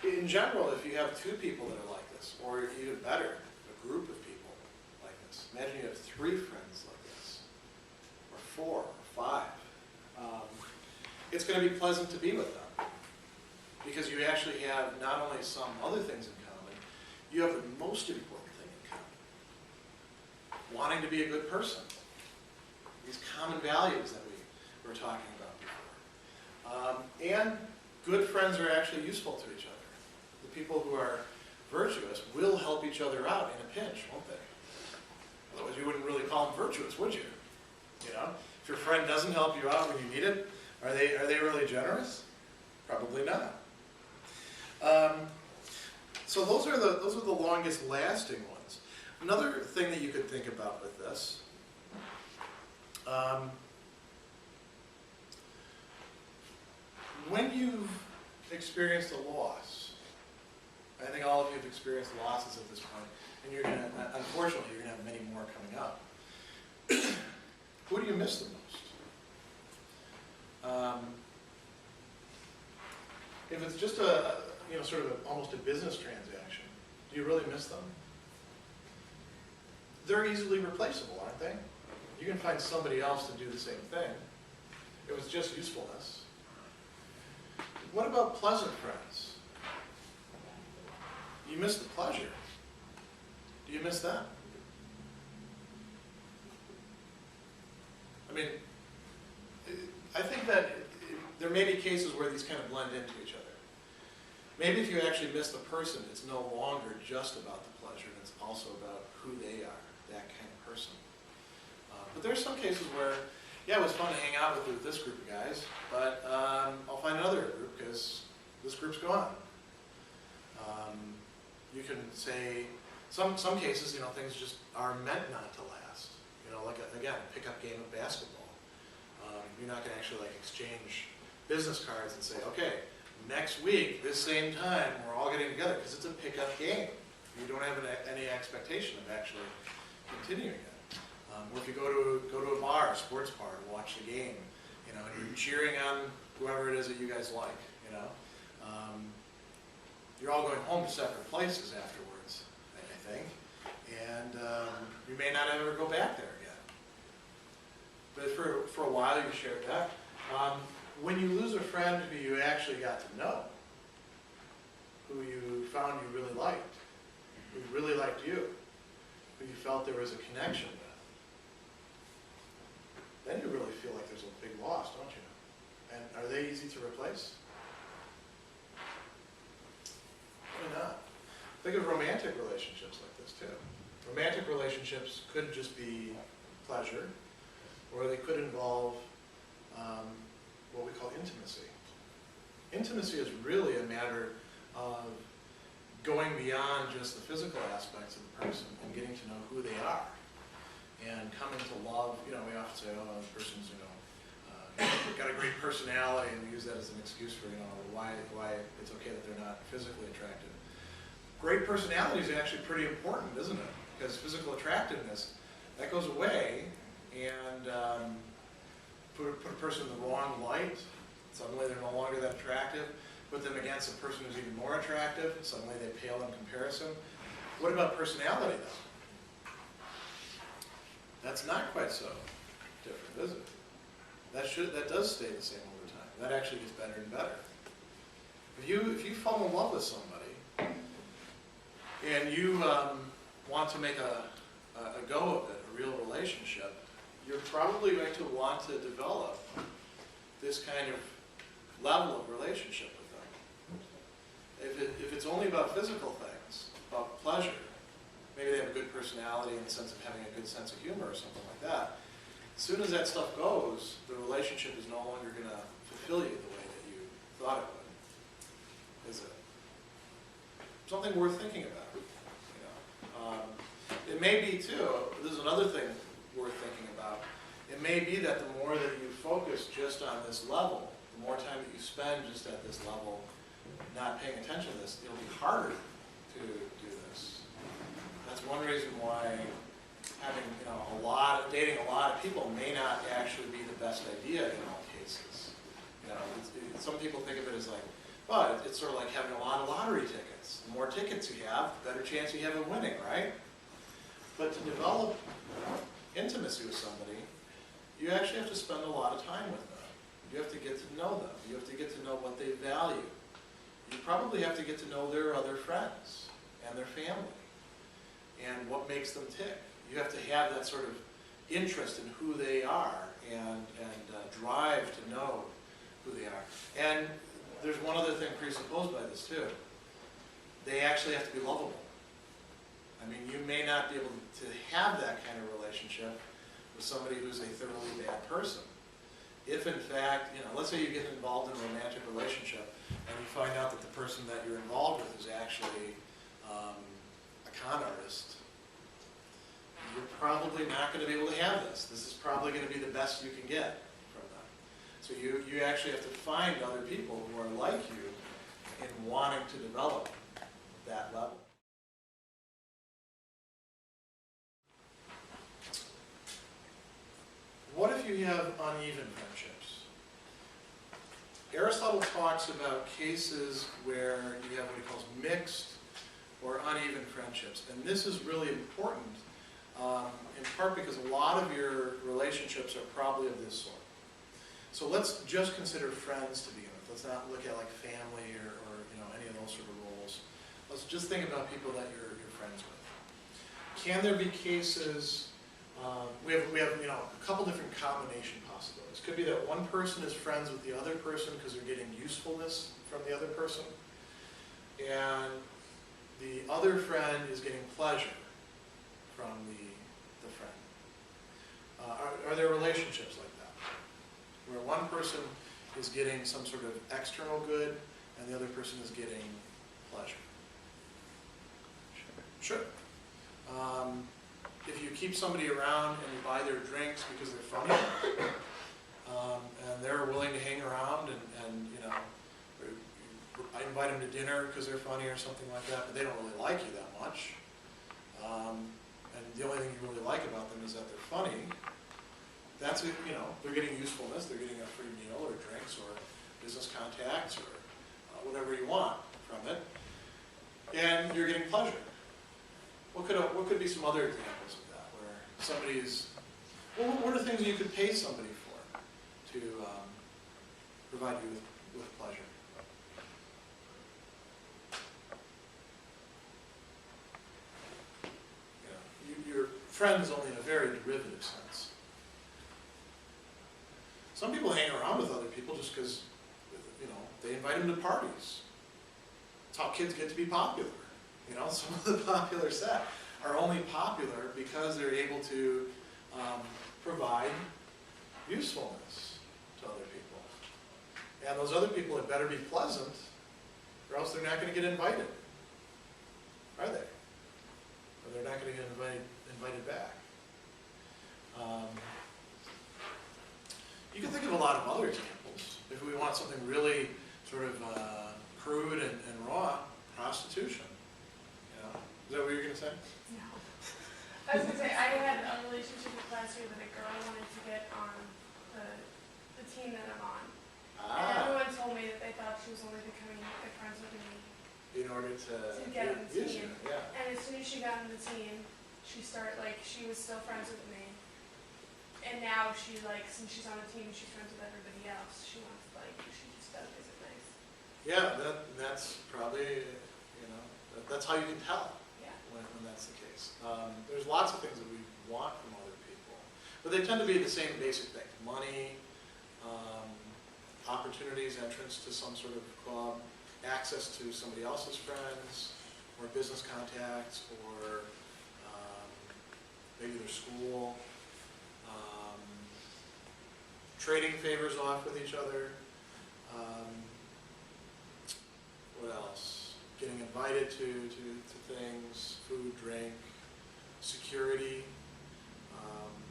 In general, if you have two people that are like this, or even better, a group of people like this, imagine you have 3 friends like this, or 4, or 5. It's going to be pleasant to be with them. Because you actually have not only some other things in common, you have the most important thing in common. Wanting to be a good person. These common values that we were talking about before. And good friends are actually useful to each other. The people who are virtuous will help each other out in a pinch, won't they? Otherwise you wouldn't really call them virtuous, would you? If your friend doesn't help you out when you need it, are they really generous? Probably not. So those are the longest lasting ones. Another thing that you could think about with this, when you've experienced a loss, I think all of you have experienced losses at this point, and unfortunately, you're going to have many more coming up. Who do you miss the most? If it's just almost a business transaction, do you really miss them? They're easily replaceable, aren't they? You can find somebody else to do the same thing. It was just usefulness. What about pleasant friends? You miss the pleasure. Do you miss them? I mean, I think that there may be cases where these kind of blend into each other. Maybe if you actually miss the person, it's no longer just about the pleasure, it's also about who they are, that kind of person. But there's some cases where, yeah, it was fun to hang out with this group of guys, but I'll find another group because this group's gone. You can say, some cases, things just are meant not to last. Like, again, a pickup game of basketball. You're not going to actually exchange business cards and say, okay, next week, this same time, we're all getting together, because it's a pickup game. You don't have any expectation of actually continuing it. Or if you go to a bar, a sports bar, to watch the game, and you're cheering on whoever it is that you guys like, you're all going home to separate places afterwards, I think, and you may not ever go back there again. But for a while, you shared that. When you lose a friend who you actually got to know, who you found you really liked, who really liked you, who you felt there was a connection with, then you really feel like there's a big loss, don't you? And are they easy to replace? Probably not. Think of romantic relationships like this too. Romantic relationships could just be pleasure, or they could involve what we call intimacy. Intimacy is really a matter of going beyond just the physical aspects of the person and getting to know who they are and coming to love. We often say, oh, this person's got a great personality, and we use that as an excuse for why it's okay that they're not physically attractive. Great personality is actually pretty important, isn't it? Because physical attractiveness, that goes away, and put a person in the wrong light, suddenly they're no longer that attractive. Put them against a person who's even more attractive, suddenly they pale in comparison. What about personality, though? That's not quite so different, is it? That does stay the same over time. That actually gets better and better. If you fall in love with somebody, and you want to make a go of it, a real relationship, you're probably going to want to develop this kind of level of relationship with them. If it's only about physical things, about pleasure. Maybe they have a good personality in the sense of having a good sense of humor or something like that. As soon as that stuff goes, the relationship is no longer going to fulfill you the way that you thought it would. Is it? Something worth thinking about. You know? It may be too, there's another thing worth thinking about. It may be that the more that you focus just on this level, the more time that you spend just at this level, not paying attention to this, it'll be harder to do this. That's one reason why having dating a lot of people may not actually be the best idea in all cases. You know, some people think of it as like, well, it's sort of like having a lot of lottery tickets. The more tickets you have, the better chance you have of winning, right? But to develop intimacy with somebody, you actually have to spend a lot of time with them. You have to get to know them. You have to get to know what they value. You probably have to get to know their other friends and their family and what makes them tick. You have to have that sort of interest in who they are and drive to know who they are. And there's one other thing presupposed by this too. They actually have to be lovable. I mean, you may not be able to have that kind of relationship with somebody who's a thoroughly bad person. If in fact, let's say you get involved in a romantic relationship and you find out that the person that you're involved with is actually a con artist, you're probably not going to be able to have this. This is probably going to be the best you can get from them. So you actually have to find other people who are like you in wanting to develop that level. What if you have uneven friendships? Aristotle talks about cases where you have what he calls mixed or uneven friendships. And this is really important, in part because a lot of your relationships are probably of this sort. So let's just consider friends to begin with. Let's not look at like family or any of those sort of roles. Let's just think about people that you're friends with. Can there be cases? We have a couple different combination possibilities. Could be that one person is friends with the other person because they're getting usefulness from the other person, and the other friend is getting pleasure from the friend. Are there relationships like that, where one person is getting some sort of external good and the other person is getting pleasure? Sure. If you keep somebody around and you buy their drinks because they're funny, and they're willing to hang around and I invite them to dinner because they're funny or something like that, but they don't really like you that much, and the only thing you really like about them is that they're funny, that's they're getting usefulness, they're getting a free meal or drinks or business contacts or whatever you want from it, and you're getting pleasure. What could be some other examples of that, where somebody's, what are things you could pay somebody for to provide you with pleasure? Your friend is only in a very derivative sense. Some people hang around with other people just because, they invite them to parties. That's how kids get to be popular. Some of the popular set are only popular because they're able to provide usefulness to other people. And those other people had better be pleasant, or else they're not going to get invited. Are they? Or they're not going to get invited back. You can think of a lot of other examples. If we want something really sort of crude and raw, prostitution. Is that what you were going to say? No. I was going to say, I had a relationship with last year that a girl wanted to get on the team that I'm on. And everyone told me that they thought she was only becoming good friends with me in order to get on the team. Yeah. And as soon as she got on the team, she was still friends with me. And now since she's on the team, she's friends with everybody else. She just does it nice. Yeah, that's probably, that's how you can tell. When that's the case. There's lots of things that we want from other people, but they tend to be the same basic things: money, opportunities, entrance to some sort of club, access to somebody else's friends, or business contacts, or maybe their school. Trading favors off with each other. What else? Getting invited to things, food, drink, security.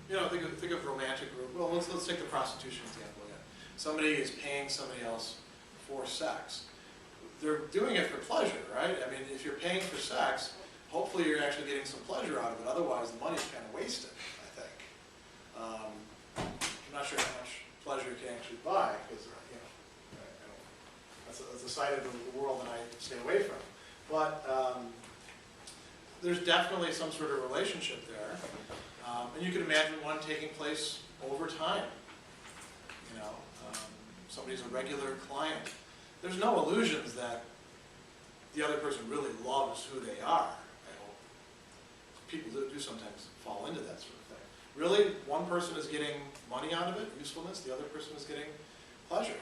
You know, think of romantic, well, let's take the prostitution example again. Somebody is paying somebody else for sex. They're doing it for pleasure, right? I mean, if you're paying for sex, hopefully you're actually getting some pleasure out of it. Otherwise, the money's kind of wasted, I think. I'm not sure how much pleasure you can actually buy, because, you know, that's a side of the world that I stay away from. But there's definitely some sort of relationship there. And you can imagine one taking place over time. You know, somebody's a regular client. There's no illusions that the other person really loves who they are, I hope. People do sometimes fall into that sort of thing. Really, one person is getting money out of it, usefulness, the other person is getting pleasure.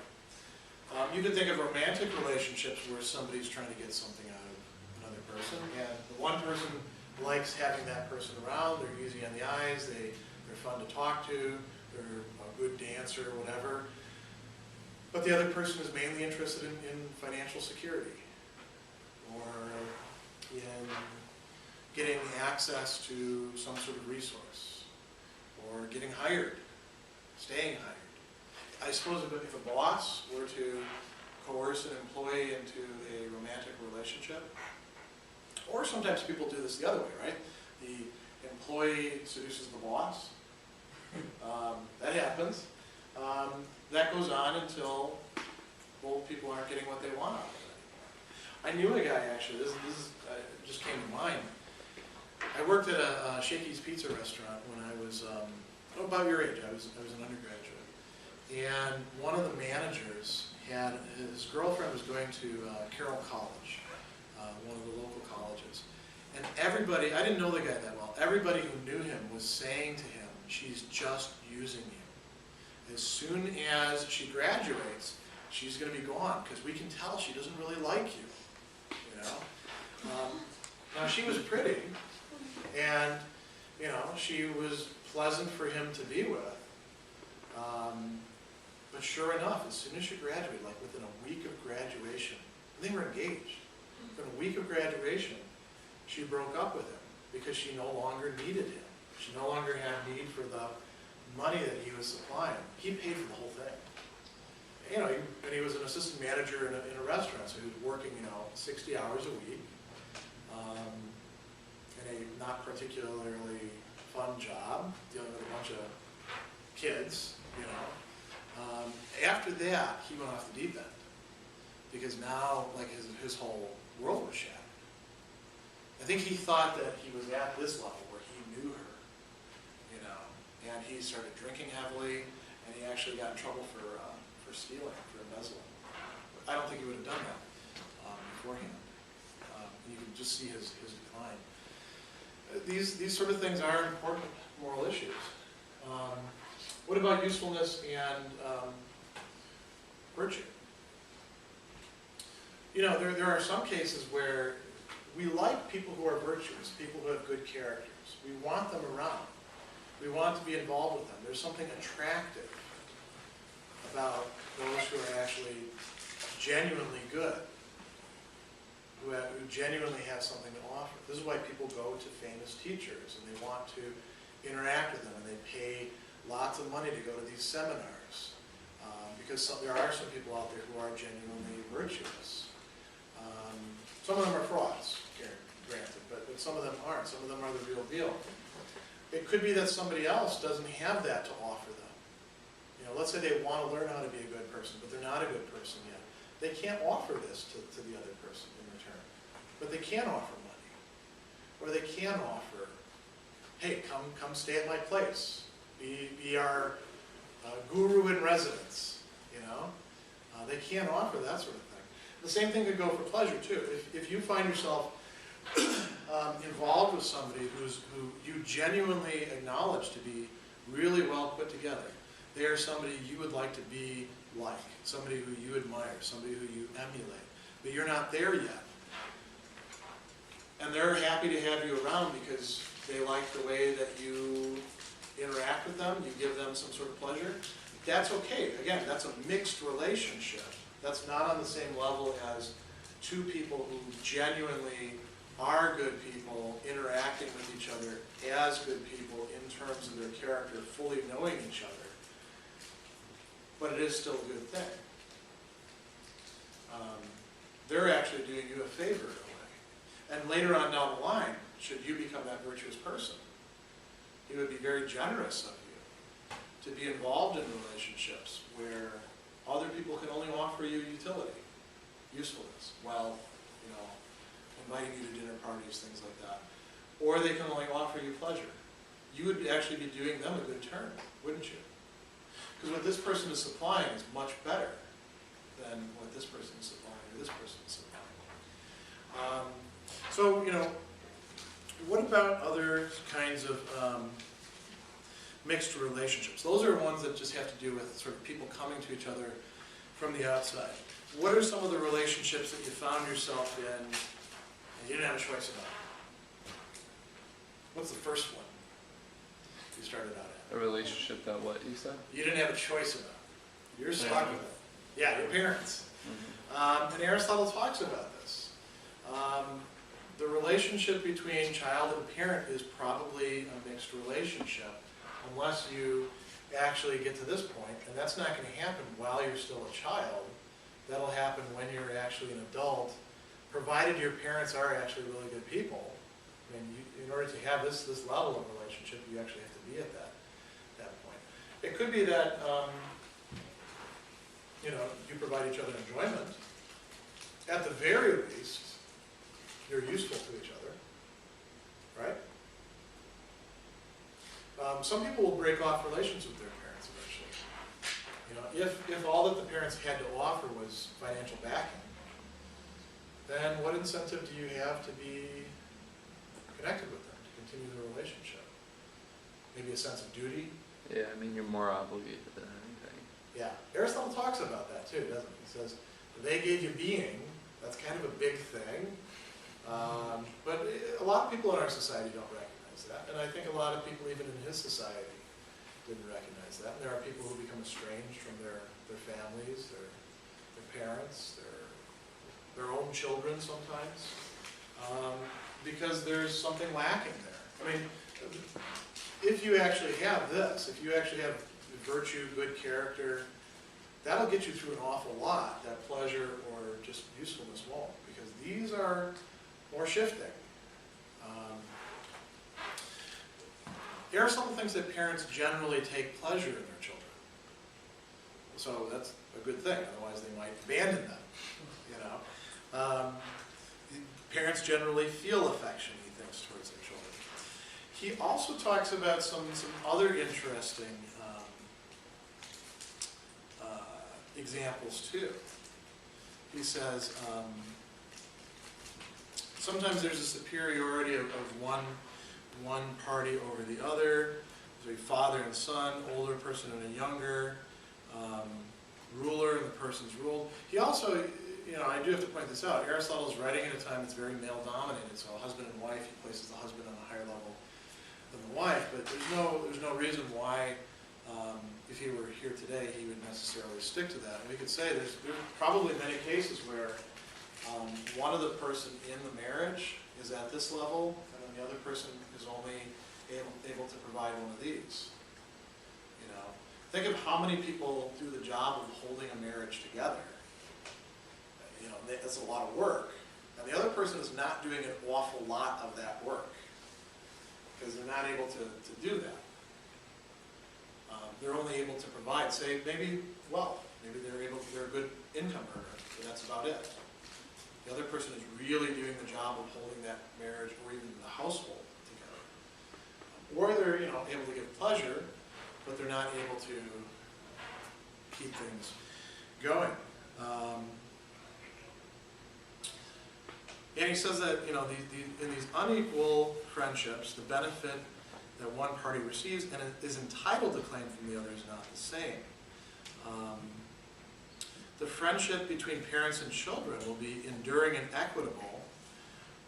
You can think of romantic relationships where somebody's trying to get something out of another person, and the one person likes having that person around, they're easy on the eyes, they're fun to talk to, they're a good dancer, whatever. But the other person is mainly interested in financial security, or in getting access to some sort of resource, or getting hired, staying hired. I suppose if a boss were to coerce an employee into a romantic relationship, or sometimes people do this the other way, right? The employee seduces the boss. That happens. That goes on until both people aren't getting what they want out of it anymore. I knew a guy, actually, this just came to mind. I worked at a Shakey's Pizza restaurant when I was about your age. I was an undergraduate. And one of the managers had, his girlfriend was going to Carroll College, one of the local colleges. And everybody, I didn't know the guy that well, everybody who knew him was saying to him, she's just using you. As soon as she graduates, she's going to be gone, because we can tell she doesn't really like you, you know. Now, she was pretty, and, you know, she was pleasant for him to be with. But sure enough, as soon as she graduated, like within a week of graduation, they were engaged. Within a week of graduation, she broke up with him because she no longer needed him. She no longer had need for the money that he was supplying. He paid for the whole thing. You know, and he was an assistant manager in a restaurant, so he was working, you know, 60 hours a week, in a not particularly fun job, dealing with a bunch of kids, you know. After that, he went off the deep end, because now, like, his whole world was shattered. I think he thought that he was at this level where he knew her, you know, and he started drinking heavily, and he actually got in trouble for stealing, for embezzling. But I don't think he would have done that beforehand. And you can just see his decline. These sort of things are important moral issues. What about usefulness and virtue? You know, there are some cases where we like people who are virtuous, people who have good characters. We want them around. We want to be involved with them. There's something attractive about those who are actually genuinely good, who genuinely have something to offer. This is why people go to famous teachers, and they want to interact with them, and they pay lots of money to go to these seminars, because there are some people out there who are genuinely virtuous. Some of them are frauds, granted, but some of them aren't. Some of them are the real deal. It could be that somebody else doesn't have that to offer them. You know, let's say they want to learn how to be a good person, but they're not a good person yet. They can't offer this to the other person in return, but they can offer money, or they can offer, hey, come stay at my place, be our guru in residence. You know, they can offer that sort of thing. The same thing could go for pleasure too. If you find yourself involved with somebody who you genuinely acknowledge to be really well put together, they are somebody you would like to be like, somebody who you admire, somebody who you emulate, but you're not there yet. and they're happy to have you around because they like the way that you interact with them, you give them some sort of pleasure, that's okay. Again, that's a mixed relationship. That's not on the same level as two people who genuinely are good people interacting with each other as good people in terms of their character, fully knowing each other. But it is still a good thing. They're actually doing you a favor in a way. And later on down the line, should you become that virtuous person, he would be very generous of you to be involved in relationships where other people can only offer you utility, usefulness, wealth, you know, inviting you to dinner parties, things like that. Or they can only offer you pleasure. You would actually be doing them a good turn, wouldn't you? Because what this person is supplying is much better than what this person is supplying or this person is supplying. So, you know, what about other kinds of mixed relationships? Those are ones that just have to do with sort of people coming to each other from the outside. What are some of the relationships that you found yourself in and you didn't have a choice about? What's the first one you started out at? A relationship that what you said? You didn't have a choice about. You're stuck with it. Yeah, your parents. Mm-hmm. And Aristotle talks about this. The relationship between child and parent is probably a mixed relationship unless you actually get to this point, and that's not going to happen while you're still a child. That'll happen when you're actually an adult, provided your parents are actually really good people. I mean, in order to have this level of relationship, you actually have to be at that point. It could be that you know, you provide each other enjoyment. At the very least, you're useful to each other, right? Some people will break off relations with their parents eventually. You know, if all that the parents had to offer was financial backing, then what incentive do you have to be connected with them, to continue the relationship? Maybe a sense of duty? Yeah, I mean, you're more obligated than anything. Yeah, Aristotle talks about that too, doesn't he? He says, they gave you being, that's kind of a big thing. But a lot of people in our society don't recognize that, and I think a lot of people even in his society didn't recognize that. And there are people who become estranged from their families, their parents, their own children sometimes, because there's something lacking there. I mean, if you actually have this, if you actually have virtue, good character, that'll get you through an awful lot. That pleasure or just usefulness won't, because these are more shifting. Aristotle thinks that parents generally take pleasure in their children. So that's a good thing, otherwise they might abandon them, you know. Parents generally feel affection, he thinks, towards their children. He also talks about some other interesting examples too. He says, sometimes there's a superiority of one party over the other. There's a father and son, older person and a younger, ruler and the person's ruled. He also, you know, I do have to point this out, Aristotle's writing at a time that's very male-dominated, so husband and wife, he places the husband on a higher level than the wife, but there's no reason why, if he were here today, he would necessarily stick to that. And we could say there's probably many cases where one of the person in the marriage is at this level, and then the other person is only able to provide one of these. You know, think of how many people do the job of holding a marriage together. You know, that's a lot of work. And the other person is not doing an awful lot of that work because they're not able to do that. They're only able to provide, say, maybe wealth. Maybe they're a good income earner, but that's about it. The other person is really doing the job of holding that marriage or even the household together. Or they're, you know, able to give pleasure, but they're not able to keep things going. And he says that, you know, in these unequal friendships, the benefit that one party receives and is entitled to claim from the other is not the same. The friendship between parents and children will be enduring and equitable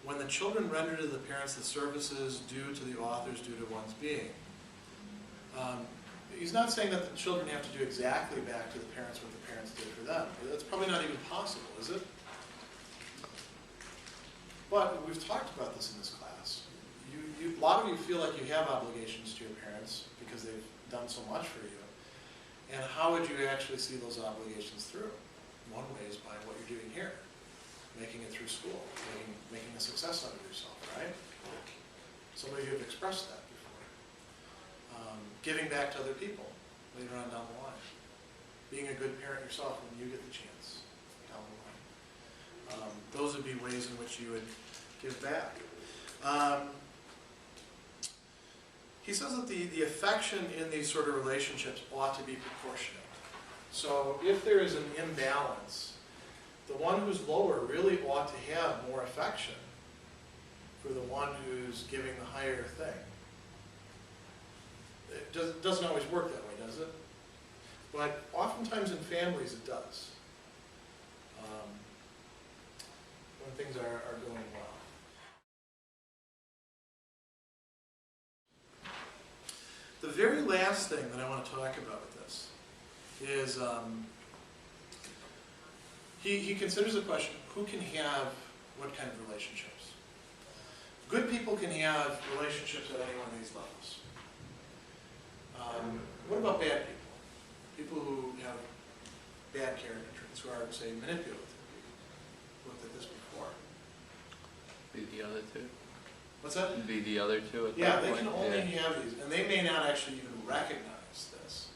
when the children render to the parents the services due to the authors due to one's being. He's not saying that the children have to do exactly back to the parents what the parents did for them. That's probably not even possible, is it? But we've talked about this in this class. A lot of you feel like you have obligations to your parents because they've done so much for you. And how would you actually see those obligations through? One way is by what you're doing here, making it through school, making a success out of yourself, right? Some of you have expressed that before. Giving back to other people later on down the line. Being a good parent yourself when you get the chance down the line. Those would be ways in which you would give back. He says that the affection in these sort of relationships ought to be proportionate. So if there is an imbalance, the one who's lower really ought to have more affection for the one who's giving the higher thing. It doesn't always work that way, does it? But oftentimes in families it does. When things are going well. The very last thing that I want to talk about with this is he considers the question, who can have what kind of relationships? Good people can have relationships at any one of these levels. What about bad people? People who have bad character traits, who are, say, manipulative. We looked at this before. Be the other two? What's that? Be the other two at Yeah, that they point? can only have these, and they may not actually even recognize this.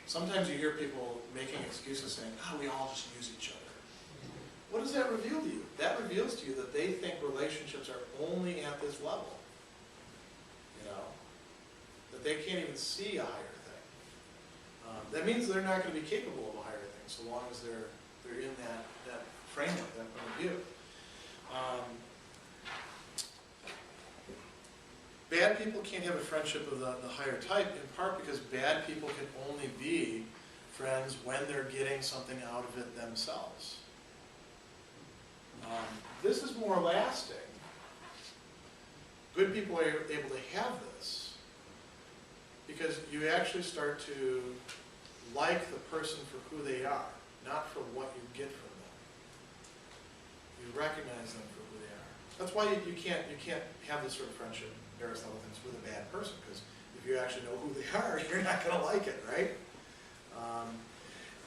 Sometimes you hear people making excuses saying, we all just use each other. What does that reveal to you? That reveals to you that they think relationships are only at this level. You know? That they can't even see a higher thing. That means they're not going to be capable of a higher thing so long as they're in that framework, that point of view. Bad people can't have a friendship of the higher type, in part because bad people can only be friends when they're getting something out of it themselves. This is more lasting. Good people are able to have this because you actually start to like the person for who they are, not for what you get from them. You recognize them for who they are. That's why you can't have this sort of friendship, Aristotle thinks, with a bad person, because if you actually know who they are, you're not going to like it, right?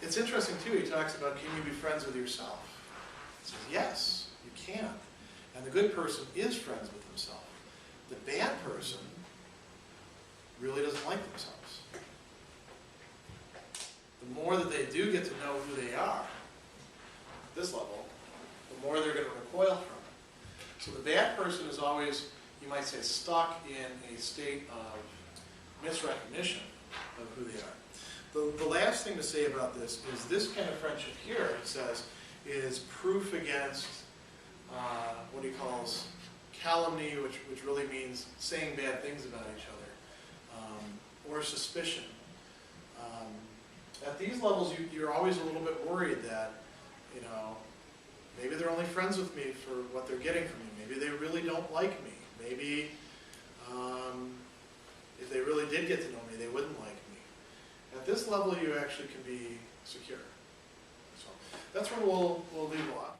It's interesting too, he talks about, can you be friends with yourself? He says, yes, you can. And the good person is friends with himself. The bad person really doesn't like themselves. The more that they do get to know who they are, at this level, the more they're going to recoil from it. So the bad person is always, you might say, stuck in a state of misrecognition of who they are. The last thing to say about this is this kind of friendship here, it says, is proof against what he calls calumny, which really means saying bad things about each other, or suspicion. At these levels, you're always a little bit worried that, maybe they're only friends with me for what they're getting from me. Maybe they really don't like me. Maybe if they really did get to know me, they wouldn't like me. At this level, you actually can be secure. So that's where we'll leave off.